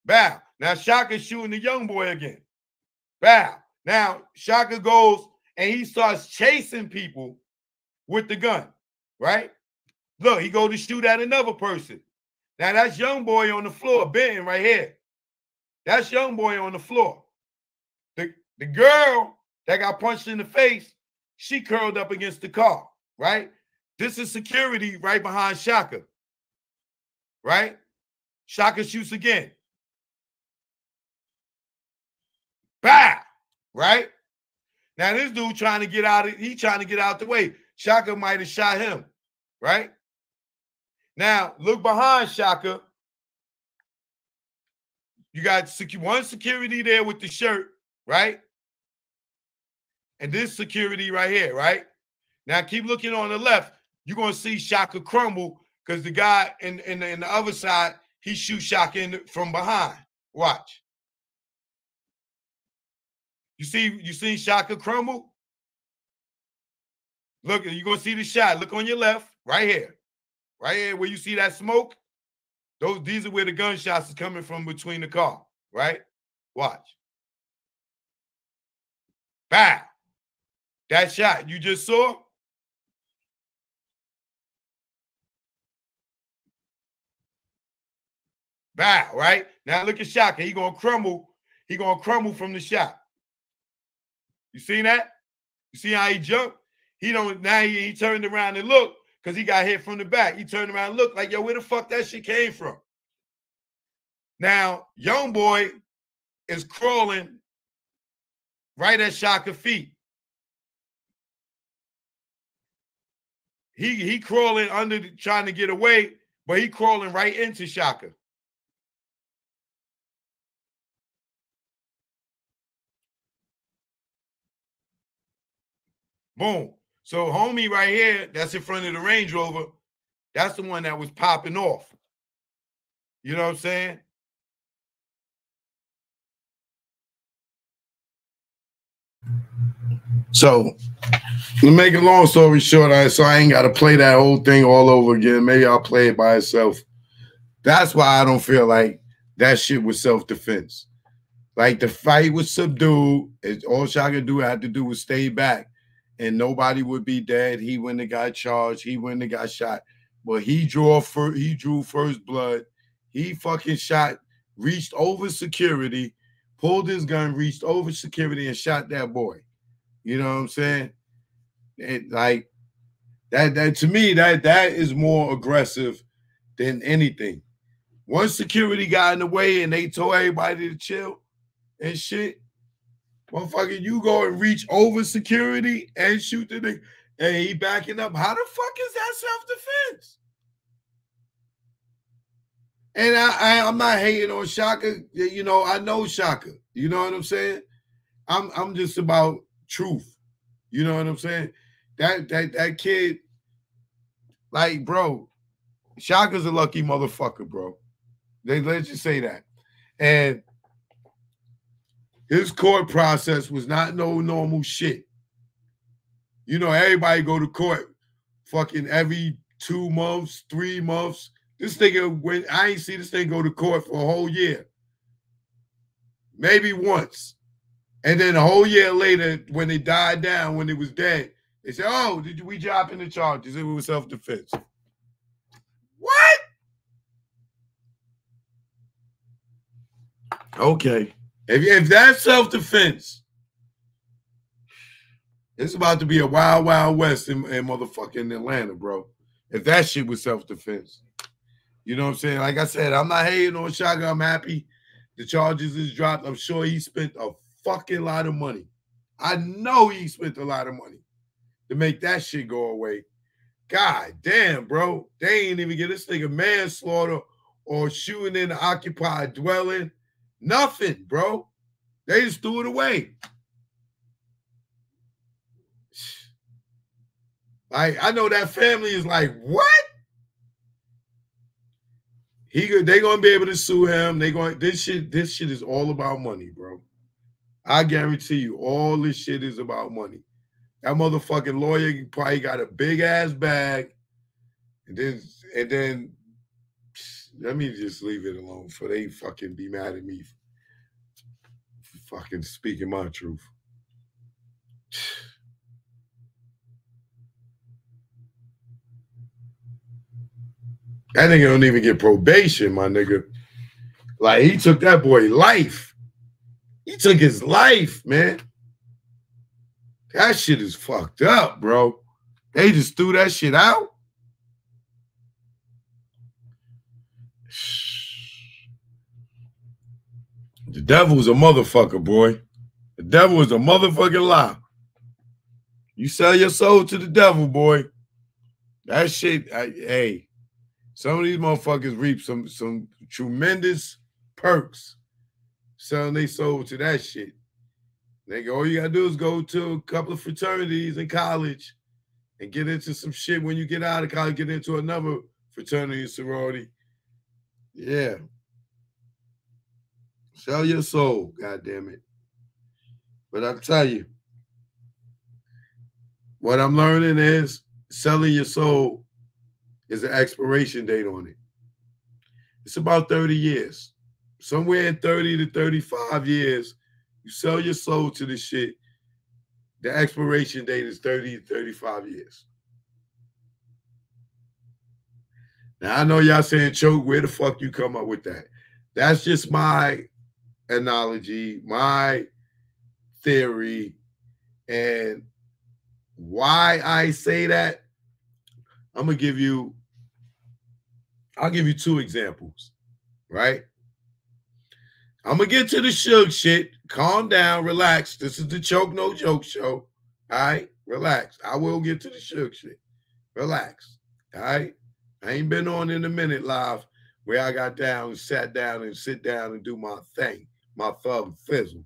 [SPEAKER 2] Bow. Now Chaka's shooting the Youngboy again. Bow. Now Chaka goes and he starts chasing people with the gun. Right? Look, he go to shoot at another person. Now that's Youngboy on the floor, bitten right here. That's Youngboy on the floor. The girl that got punched in the face, she curled up against the car, right? This is security right behind Chaka, right? Chaka shoots again. Bah! Right? Now this dude trying to get out, he trying to get out the way. Chaka might have shot him, right? Now, look behind Chaka. You got one security there with the shirt, right? And this security right here, right? Now, keep looking on the left. You're going to see Chaka crumble because the guy in the other side, he shoots Chaka from behind. Watch. You see Chaka crumble? Look, you're going to see the shot. Look on your left, right here. Right here where you see that smoke. These are where the gunshots is coming from between the car, right? Watch. Bow. That shot you just saw. Bow, right? Now look at Chaka. He gonna crumble. He gonna crumble from the shot. You see that? You see how he jumped? He turned around and looked because he got hit from the back. He turned around and looked like, yo, where the fuck that shit came from? Now, Youngboy is crawling right at Chaka's feet. He crawling under, trying to get away, but he crawling right into Chaka. Boom. So homie right here, that's in front of the Range Rover, that's the one that was popping off. You know what I'm saying? So, to make a long story short, so I ain't got to play that whole thing all over again. Maybe I'll play it by itself. That's why I don't feel like that shit was self-defense. Like, the fight was subdued. All Chaka had to do was stay back and nobody would be dead. He wouldn't have got charged. He wouldn't have got shot. But he drew first blood. He fucking shot, reached over security, pulled his gun, reached over security, and shot that boy. You know what I'm saying? And like that to me, that is more aggressive than anything. Once security got in the way and they told everybody to chill and shit, motherfucker, you go and reach over security and shoot the nigga, and he backing up. How the fuck is that self-defense? And I'm not hating on Chaka. You know, I know Chaka. You know what I'm saying? I'm just about truth. You know what I'm saying? That kid, like, bro, Chaka's a lucky motherfucker, bro. Let's just say that. And his court process was not no normal shit. You know, everybody go to court fucking every 2 months, 3 months. This nigga, I ain't see this thing go to court for a whole year. Maybe once. And then a whole year later, when it died down, when it was dead, they said, oh, we dropping the charges? It was self-defense. What? Okay. If that's self-defense, it's about to be a wild, wild west in motherfucking Atlanta, bro. If that shit was self-defense. You know what I'm saying? Like I said, I'm not hating on Chaka. I'm happy the charges is dropped. I'm sure he spent a fucking lot of money. I know he spent a lot of money to make that shit go away. God damn, bro. They ain't even get this nigga manslaughter or shooting in an occupied dwelling. Nothing, bro. They just threw it away. Like, I know that family is like, what? They gonna be able to sue him. This shit is all about money, bro. I guarantee you, all this shit is about money. That motherfucking lawyer probably got a big ass bag, and then let me just leave it alone for they fucking be mad at me for fucking speaking my truth. That nigga don't even get probation, my nigga. Like, he took that boy life. He took his life, man. That shit is fucked up, bro. They just threw that shit out. The devil's a motherfucker, boy. The devil is a motherfucking lie. You sell your soul to the devil, boy. That shit, hey. Some of these motherfuckers reap some tremendous perks selling their soul to that shit. Nigga, all you gotta do is go to a couple of fraternities in college and get into some shit. When you get out of college, get into another fraternity and sorority. Yeah. Sell your soul, goddamn it. But I'll tell you, what I'm learning is selling your soul is an expiration date on it. It's about 30 years. Somewhere in 30 to 35 years, you sell your soul to the shit. The expiration date is 30 to 35 years. Now, I know y'all saying, Choke, where the fuck you come up with that? That's just my analogy, my theory, and why I say that. I'll give you 2 examples, right? I'm going to get to the Suge shit. Calm down, relax. This is the Choke No Joke show. All right? Relax. I will get to the Suge shit. Relax. All right? I ain't been on in a minute live where I got down and sat down and sit down and do my thing, my thug fizzle.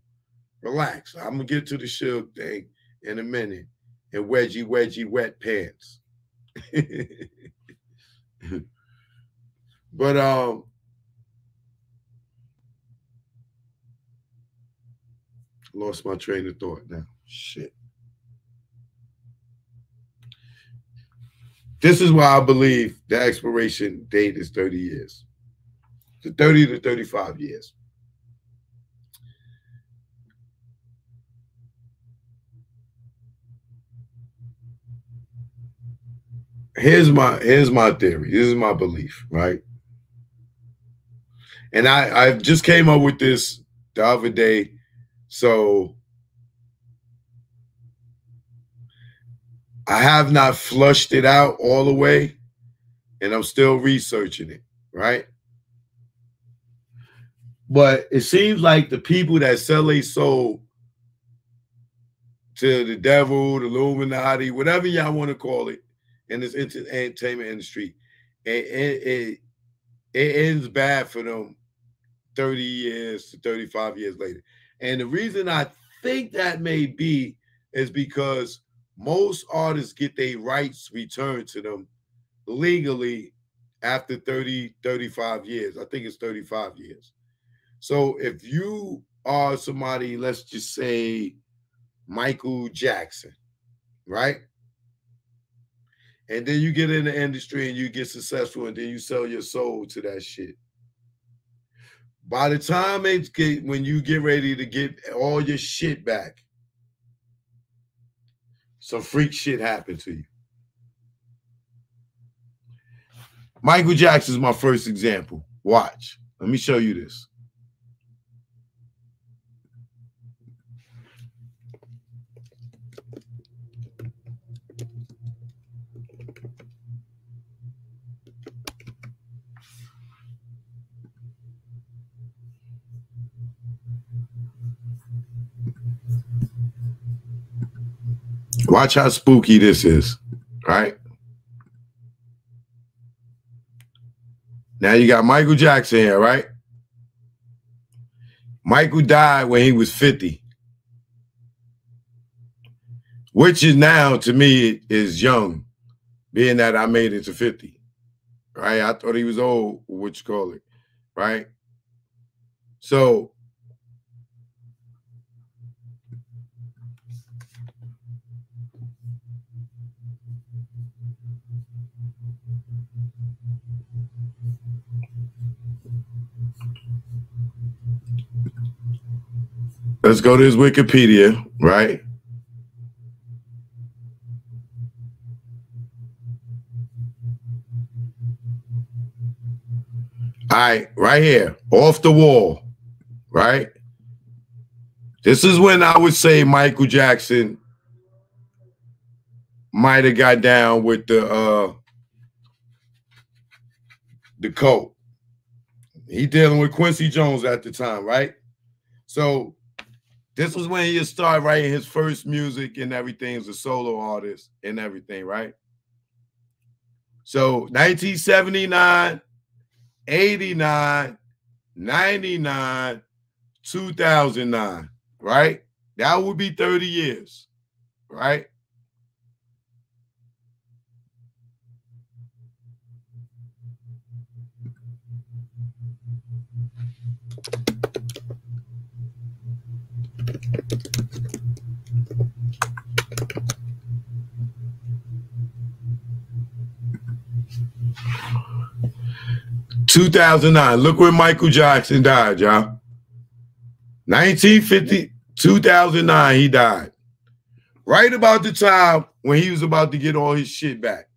[SPEAKER 2] Relax. I'm going to get to the Suge thing in a minute. And wedgie, wet pants. But lost my train of thought now. Shit. This is why I believe the expiration date is 30 years. To 30 to 35 years. Here's my theory. This is my belief, right? And I just came up with this the other day. So I have not flushed it out all the way, and I'm still researching it, right? But it seems like the people that sell their soul to the devil, the Illuminati, whatever y'all want to call it, in this entertainment industry, it ends bad for them 30 years to 35 years later. And the reason I think that may be is because most artists get their rights returned to them legally after 30, 35 years. I think it's 35 years. So if you are somebody, let's just say Michael Jackson, right? And then you get in the industry and you get successful and then you sell your soul to that shit. By the time when you get ready to get all your shit back, some freak shit happened to you. Michael Jackson is my first example. Watch. Let me show you this. Watch how spooky this is, right? Now you got Michael Jackson here, right? Michael died when he was 50, which is now, to me, is young, being that I made it to 50, right? I thought he was old, what you call it, right? So let's go to his Wikipedia, right? All right, right here, off the wall, right? This is when I would say Michael Jackson might have got down with the coke. He dealing with Quincy Jones at the time, right? So this was when he started writing his first music and everything as a solo artist and everything, right? So 1979, 89, 99, 2009, right? That would be 30 years, right? (2009). Look where Michael Jackson died, y'all. 1950, 2009, he died. Right about the time when he was about to get all his shit back.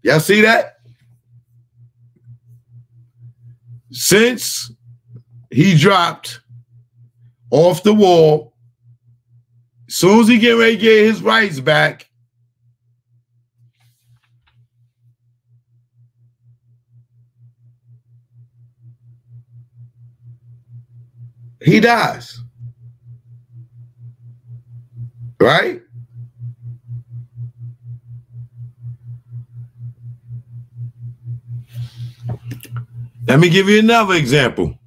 [SPEAKER 2] Y'all see that? Since he dropped Off the Wall, as soon as he get ready to get his rights back, he dies. Right? Let me give you another example.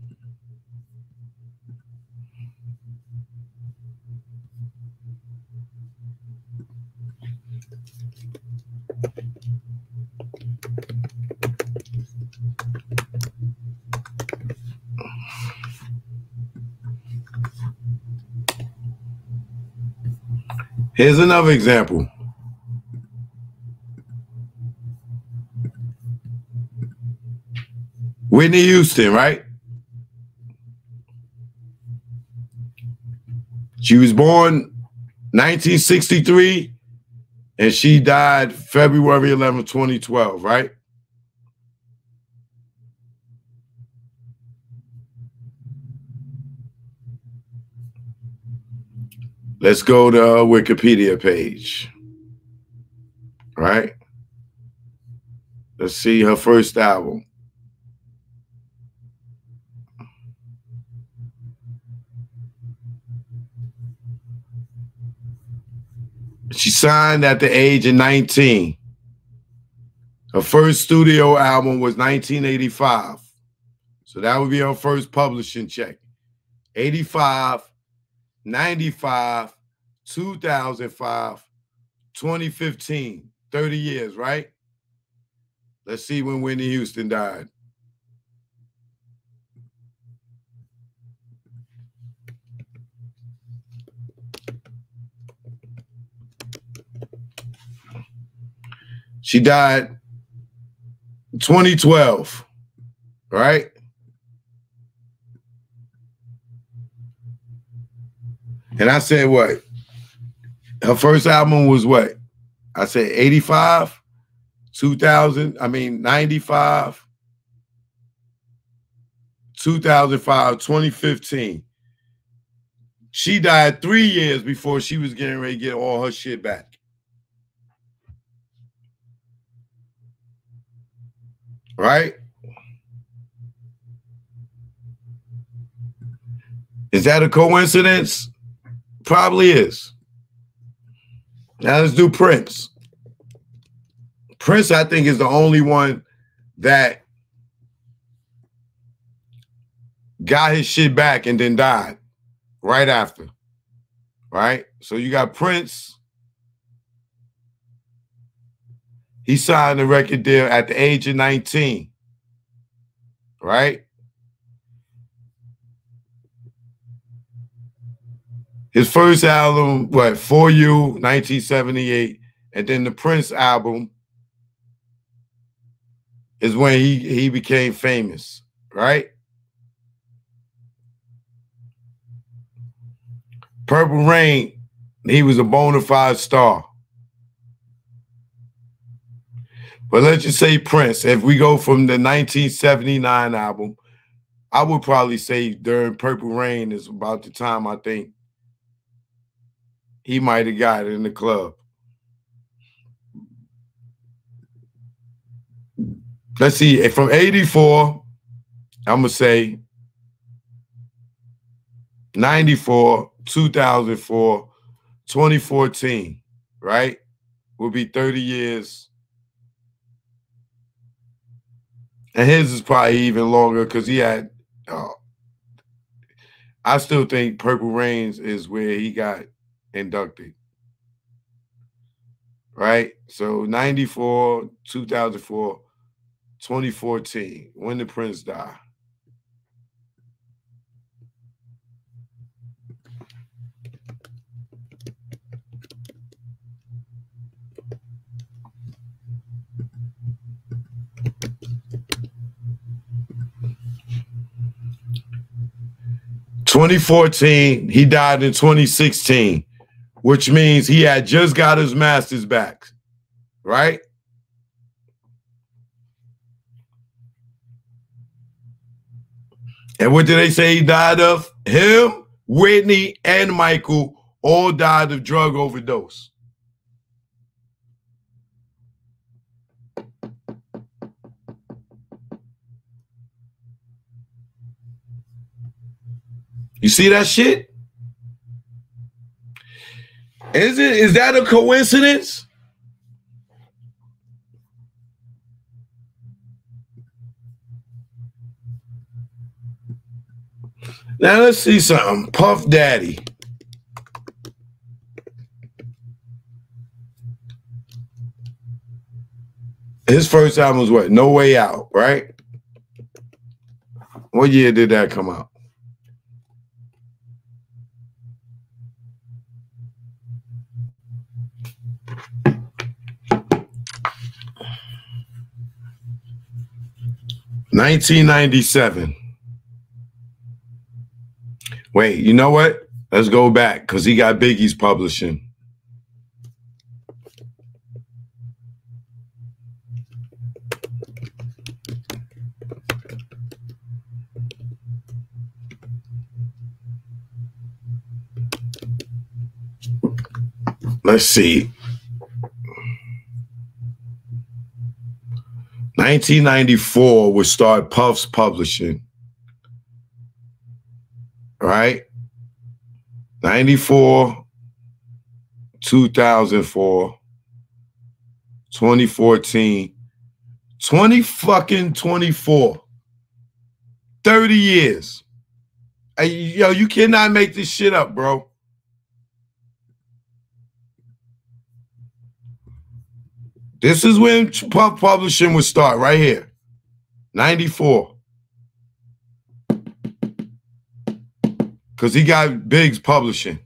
[SPEAKER 2] Here's another example. Whitney Houston, right? She was born 1963, and she died February 11, 2012, right? Let's go to her Wikipedia page, right? Let's see her first album. She signed at the age of 19. Her first studio album was 1985. So that would be her first publishing check. 85, 95, 2005, 2015, 30 years, right? Let's see when Whitney Houston died. She died 2012, right? And I said what? Her first album was what? I said 85, 95, 2005, 2015. She died 3 years before she was getting ready to get all her shit back. Right? Is that a coincidence? Probably is. Now let's do Prince. Prince, I think, is the only one that got his shit back and then died right after. Right? So you got Prince. He signed a record deal at the age of 19. Right? His first album, what, For You, 1978. And then the Prince album is when he became famous, right? Purple Rain, he was a bona fide star. But let's just say Prince. If we go from the 1979 album, I would probably say during Purple Rain is about the time I think he might have got it in the club. Let's see, from 84, I'm going to say 94, 2004, 2014, right? Will be 30 years. And his is probably even longer because he had, I still think Purple Rain is where he got inducted. Right? So 94, 2004, 2014. When did Prince die? (2014), he died in 2016, which means he had just got his master's back, right? And what did they say he died of? Him, Whitney, and Michael all died of drug overdose. You see that shit? Is that a coincidence? Now let's see something. Puff Daddy. His first album was what? No Way Out, right? What year did that come out? $1997. Wait, you know what? Let's go back because he got Biggie's publishing. Let's see. 1994 would start Puff's publishing. Right? 94, 2004, 2014, 24. 30 years. Yo, you cannot make this shit up, bro. This is when Puff publishing would start, right here. 94. Because he got Biggs publishing,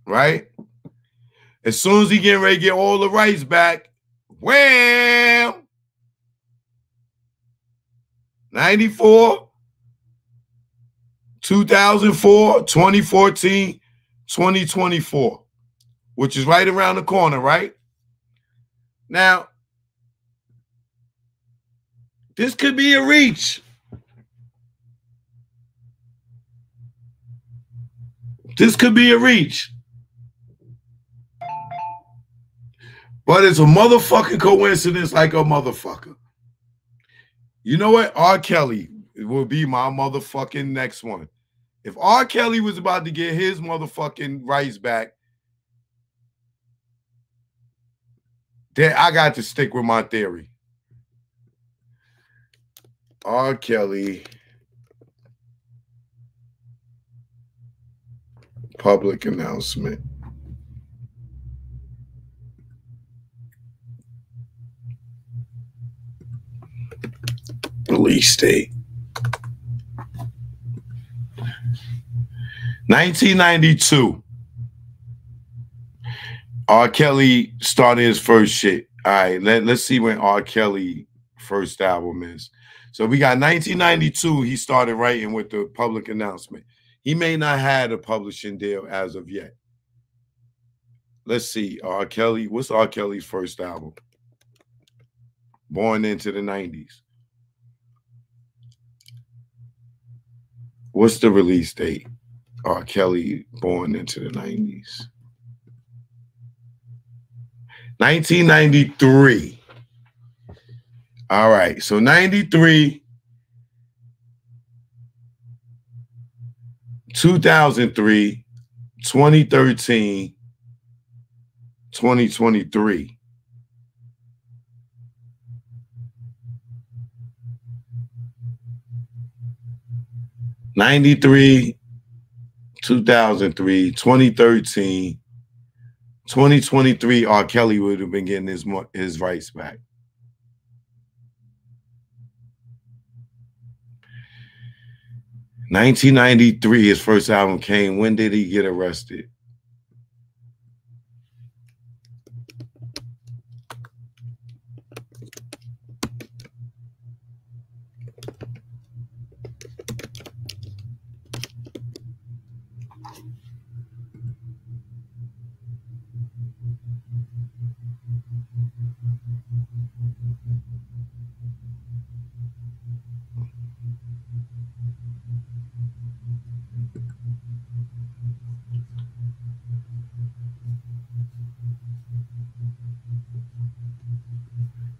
[SPEAKER 2] right? As soon as he getting ready to get all the rights back, wham! 94, 2004, 2014, 2024, which is right around the corner, right? Now, this could be a reach. This could be a reach. But it's a motherfucking coincidence like a motherfucker. You know what? R. Kelly will be my motherfucking next one. If R. Kelly was about to get his motherfucking rights back, then I got to stick with my theory. R. Kelly public announcement. Release date. 1992. R. Kelly started his first shit. All right, let's see when R. Kelly first album is. So we got 1992, he started writing with the public announcement. He may not have a publishing deal as of yet. Let's see, R. Kelly, what's R. Kelly's first album? Born into the 90s. What's the release date? R. Kelly, born into the 90s. 1993. All right, so 93, 2003, 2013, 2023. '93, 2003, 2013, 2023. R. Kelly would have been getting his rights back. '93, his first album came. When did he get arrested?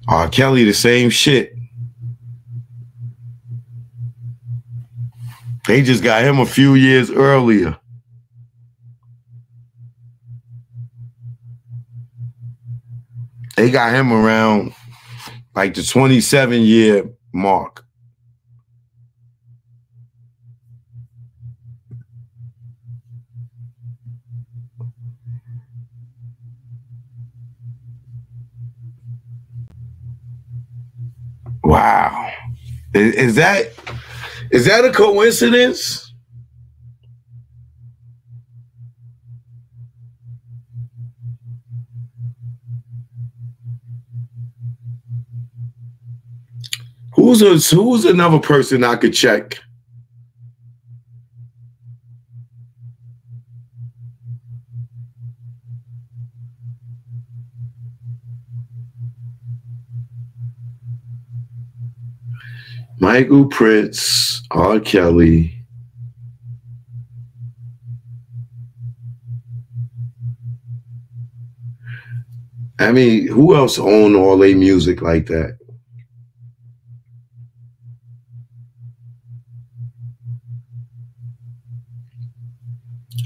[SPEAKER 2] R. Kelly, the same shit. They just got him a few years earlier. They got him around like the 27-year mark. Wow. Is that a coincidence? Who's another person I could check? Michael, Prince, R. Kelly. I mean, who else owned all their music like that?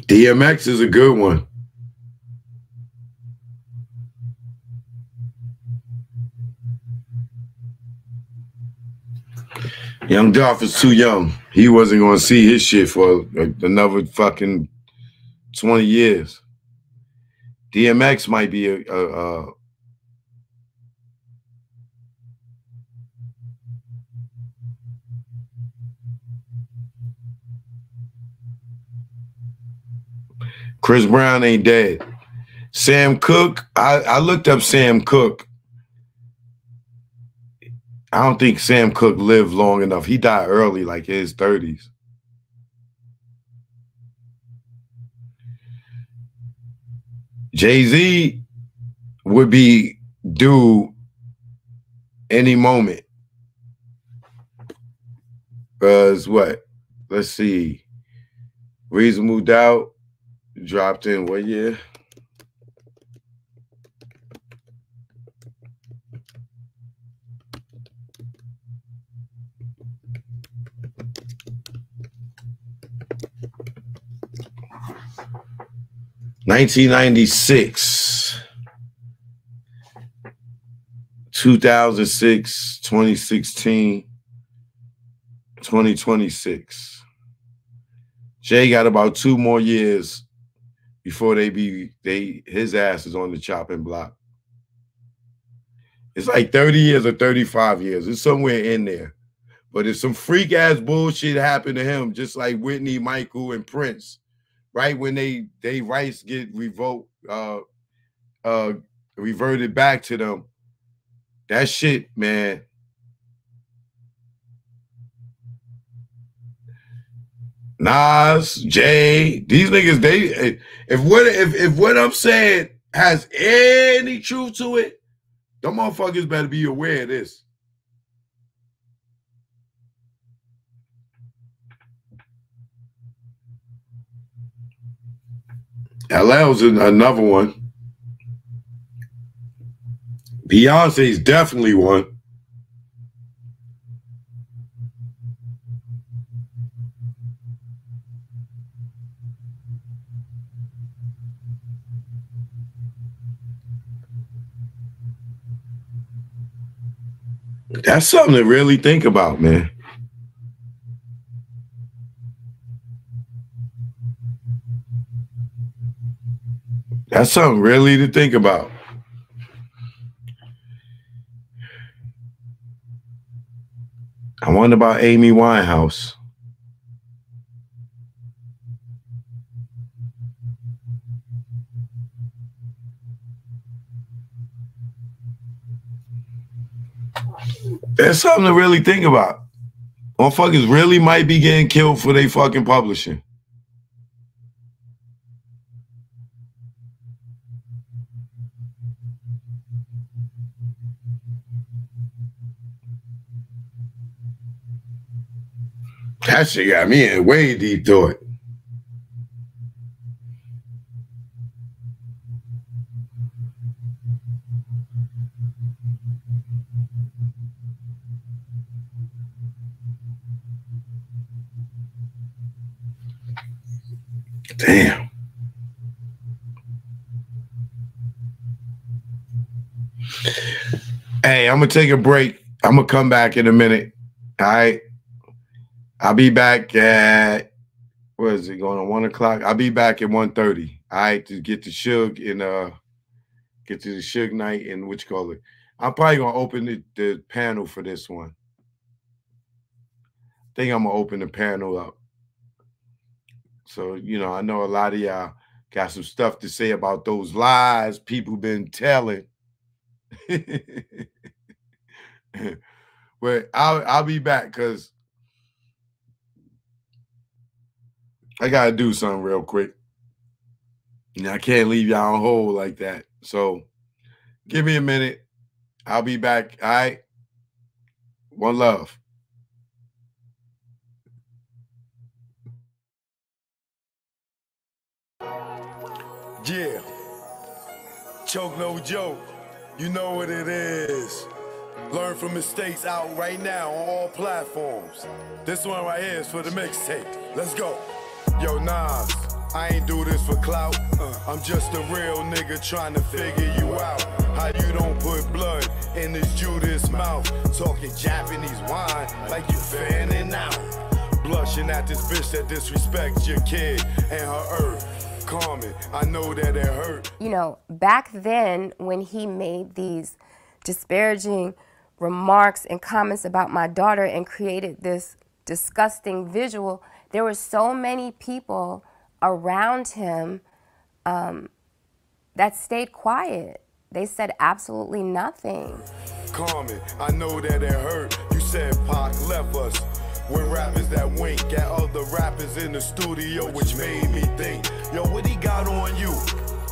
[SPEAKER 2] DMX is a good one. Young Dolph is too young. He wasn't going to see his shit for another fucking 20 years. DMX might be a Chris Brown ain't dead. Sam Cooke, I looked up Sam Cooke. I don't think Sam Cooke lived long enough. He died early, like in his 30s. Jay-Z would be due any moment. Because what? Let's see. Reasonable Doubt dropped in what year? $1996, 2006, 2016, 2026. Jay got about 2 more years before his ass is on the chopping block. It's like 30 years or 35 years. It's somewhere in there. But if some freak ass bullshit happened to him, just like Whitney, Michael, and Prince, right when they rights get reverted back to them, that shit, man. Nas, Jay, these niggas, if what I'm saying has any truth to it, them motherfuckers better be aware of this. LL's another one. Beyonce's definitely one. That's something to really think about, man. That's something really to think about. I wonder about Amy Winehouse. That's something to really think about. Motherfuckers really might be getting killed for their fucking publishing. That shit got me in way deep thought. Damn. Hey, I'm going to take a break. I'm going to come back in a minute. All right. I'll be back at, what is it, going on 1 o'clock? I'll be back at 1:30. All right, to get to Suge and get to the Suge night and what you call it. I'm probably going to open the panel for this one. I think I'm going to open the panel up. So, you know, I know a lot of y'all got some stuff to say about those lies people been telling. But I'll be back because I got to do something real quick. And I can't leave y'all on hold like that. So give me a minute. I'll be back. All right. One love.
[SPEAKER 11] Yeah. Choke no joke. You know what it is. Learn from mistakes out right now on all platforms. This one right here is for the mixtape. Let's go. Yo, Nas, I ain't do this for clout. I'm just a real nigga trying to figure you out. How you don't put blood in this Judas mouth. Talking Japanese wine like you fanning out. Blushing at this bitch that disrespects your kid and her earth. Carmen, I know that it hurt.
[SPEAKER 12] You know, back then when he made these disparaging remarks and comments about my daughter and created this disgusting visual, there were so many people around him that stayed quiet. They said absolutely nothing.
[SPEAKER 11] Carmen, I know that it hurt. You said Pac left us. When rappers that wink at other rappers in the studio, which made me think, yo, what he got on you?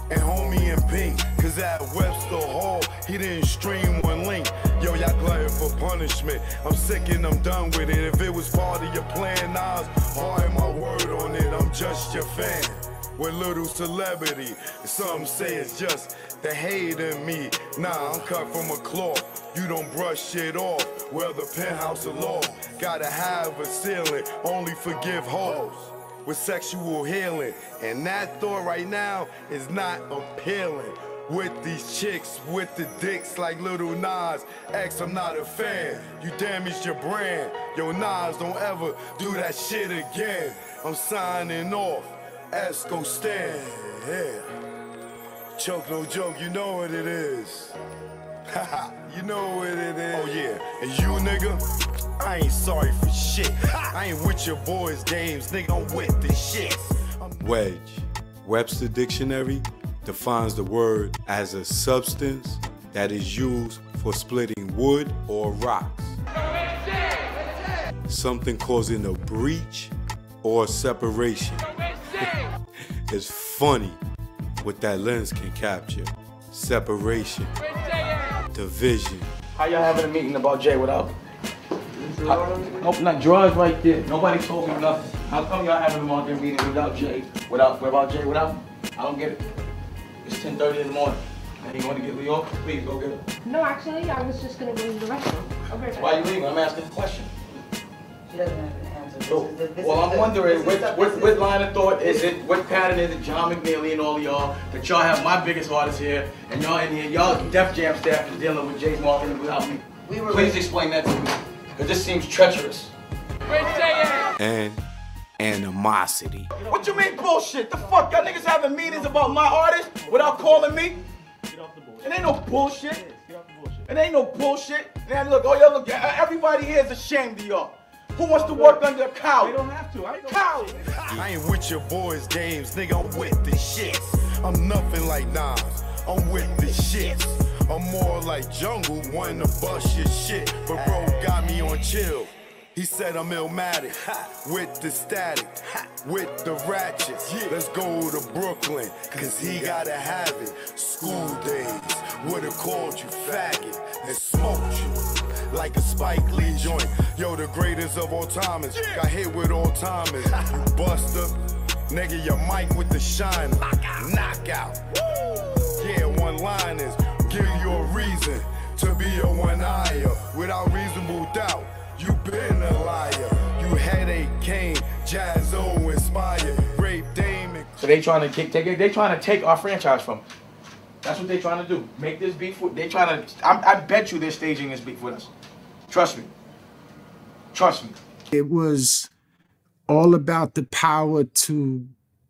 [SPEAKER 11] And homie in pink, cause at Webster Hall, he didn't stream one link. Yo, y'all glutton for punishment. I'm sick and I'm done with it. If it was part of your plan, Nas, hard my word on it. I'm just your fan. With little celebrity, some say it's just the hate in me. Nah, I'm cut from a cloth. You don't brush shit off. Well, the penthouse of law gotta have a ceiling. Only forgive hoes with sexual healing. And that thought right now is not appealing. With these chicks, with the dicks like Little Nas. X, I'm not a fan. You damaged your brand. Yo, Nas, don't ever do that shit again. I'm signing off. Esco stand. Yeah. Choke no joke, you know what it is. Haha, you know what it is. Oh yeah, and you nigga, I ain't sorry for shit. I ain't with your boys' games, nigga, I'm with the shit.
[SPEAKER 13] Wedge. Webster Dictionary defines the word as a substance that is used for splitting wood or rocks. Something causing a breach or separation. It's funny what that lens can capture. Separation, division.
[SPEAKER 25] How y'all having a meeting about Jay without?
[SPEAKER 18] Nope, not drugs right there. Nobody told me nothing. How come y'all having a market meeting without Jay? Without Jay, without? I don't get it. It's 10:30 in the morning. And you want to get Lee off? Please go get her.
[SPEAKER 16] No, actually, I was just going to go to the restroom. Okay.
[SPEAKER 18] Why are you leaving? I'm asking a question.
[SPEAKER 16] She doesn't have an answer.
[SPEAKER 18] Well, I'm wondering, what line of thought is it, what pattern is it, John McNeely and all of y'all, that y'all have my biggest artists here, and y'all in here, y'all Def Jam staff is dealing with Jay's marketing without me. Please explain that to me, because this seems treacherous.
[SPEAKER 13] And animosity.
[SPEAKER 18] What you mean bullshit? The fuck, y'all niggas having meetings about my artist without calling me? It ain't no bullshit. It ain't no bullshit. Man, look, oh y'all look, everybody here is ashamed of y'all. Who wants to work under a cow? They don't have to.
[SPEAKER 11] I ain't with your boys' games, nigga, I'm with the shits. I'm nothing like Nas, I'm with the shits. I'm more like Jungle, wanting to bust your shit. But bro got me on chill. He said I'm illmatic, with the static, with the ratchets. Let's go to Brooklyn, cause he gotta have it. School days, would've called you faggot and smoked you like a Spike Lee joint. Yo, the greatest of all timers, got hit with all timers. You buster, nigga, your mic with the shine. Knockout. Yeah, one-liners, give you a reason to be a one-eye without reasonable doubt. You been a liar. You headache king, Jazzo inspired, rape Damon.
[SPEAKER 18] So they trying to take our franchise from us. That's what they trying to do. Make this beef with. They trying to. I bet you they're staging this beef with us. Trust me. Trust me.
[SPEAKER 17] It was all about the power to,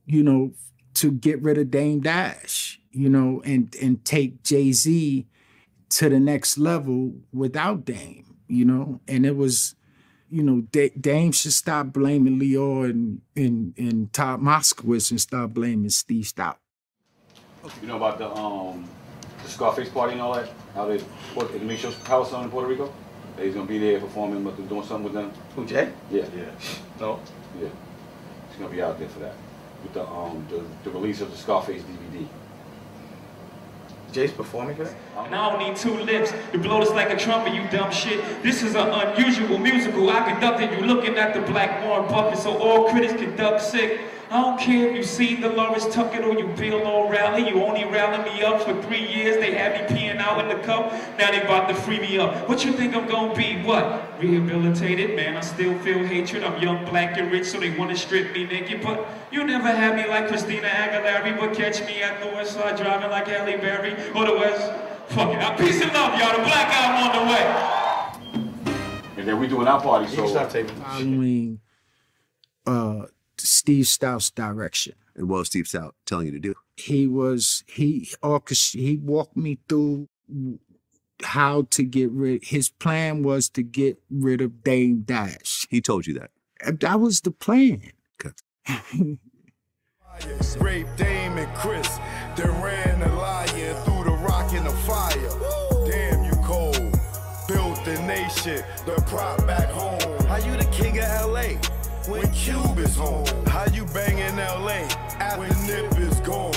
[SPEAKER 17] to get rid of Dame Dash, and take Jay-Z to the next level without Dame. And it was, Dame should stop blaming Leo and Todd Moskowitz and start blaming Steve Stout.
[SPEAKER 19] You know about the Scarface party and all that? How they put the Micho's house on in Puerto Rico? He's gonna be there performing, but they're doing something with them.
[SPEAKER 18] Who, Jay?
[SPEAKER 19] Yeah.
[SPEAKER 18] No.
[SPEAKER 19] Yeah. He's gonna be out there for that with the release of the Scarface DVD.
[SPEAKER 18] Jay's performing for that?
[SPEAKER 21] And I don't need two lips to blow this like a trumpet, you dumb shit. This is an unusual musical I conducted. You looking at the black Warren Buffett, so all critics conduct sick. I don't care if you seen Dolores Tucker or you Bill O'Reilly. You only rallied me up for 3 years. They had me peeing out in the cup. Now they about to free me up. What you think I'm gonna be? What? Rehabilitated? Man, I still feel hatred. I'm young, black, and rich, so they wanna strip me naked. But you never had me like Christina Aguilera. But catch me at the West Side driving like Halle Berry or the West. Fuck it. Now, peace and love, y'all. The Black Album on the way.
[SPEAKER 19] And then we doing our party, so
[SPEAKER 17] following Steve Stout's direction.
[SPEAKER 3] And what was Steve Stout telling you to do?
[SPEAKER 17] He walked me through how to get rid. His plan was to get rid of Dame Dash.
[SPEAKER 3] He told you that.
[SPEAKER 17] That was the plan.
[SPEAKER 3] Okay.
[SPEAKER 11] Rape Dame and Chris, they ran the lion through the rock and the fire. Damn, you cold. Built the nation, the prop back home. How you the king of LA when Cube is home? How you bang in LA after Nip is gone?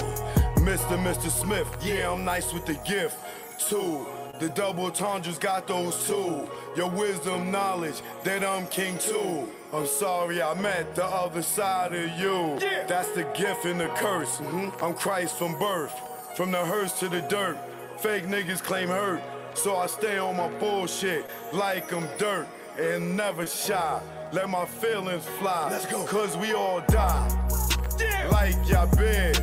[SPEAKER 11] Mr. Smith, yeah, I'm nice with the gift too. The double entendres got those too. Your wisdom, knowledge, that I'm king too. I'm sorry I met the other side of you. That's the gift and the curse. I'm Christ from birth, from the hearse to the dirt. Fake niggas claim hurt, so I stay on my bullshit like I'm dirt and never shy. Let my feelings fly, let's go. Cause we all die. Like your beds,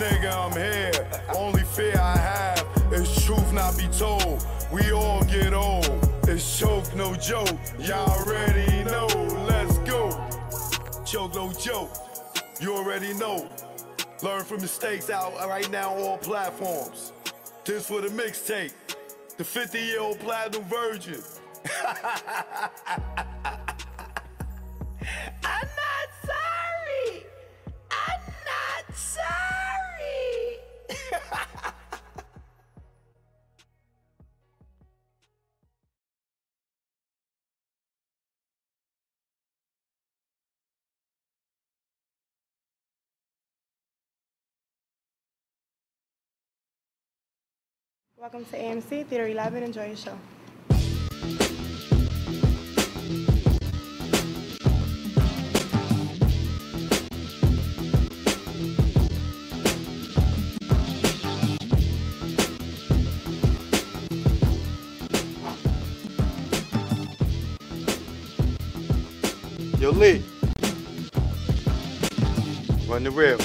[SPEAKER 11] nigga, I'm here. Only fear I have is truth not be told. We all get old. It's choke, no joke. Y'all already know. Let's go. Choke, no joke. You already know. Learn from mistakes out right now on all platforms. This for the mixtape. The 50-year-old platinum virgin.
[SPEAKER 5] I'm not sorry. I'm not sorry.
[SPEAKER 10] Welcome to AMC Theater 11. Enjoy your show.
[SPEAKER 14] Yo, Lee. Run the real.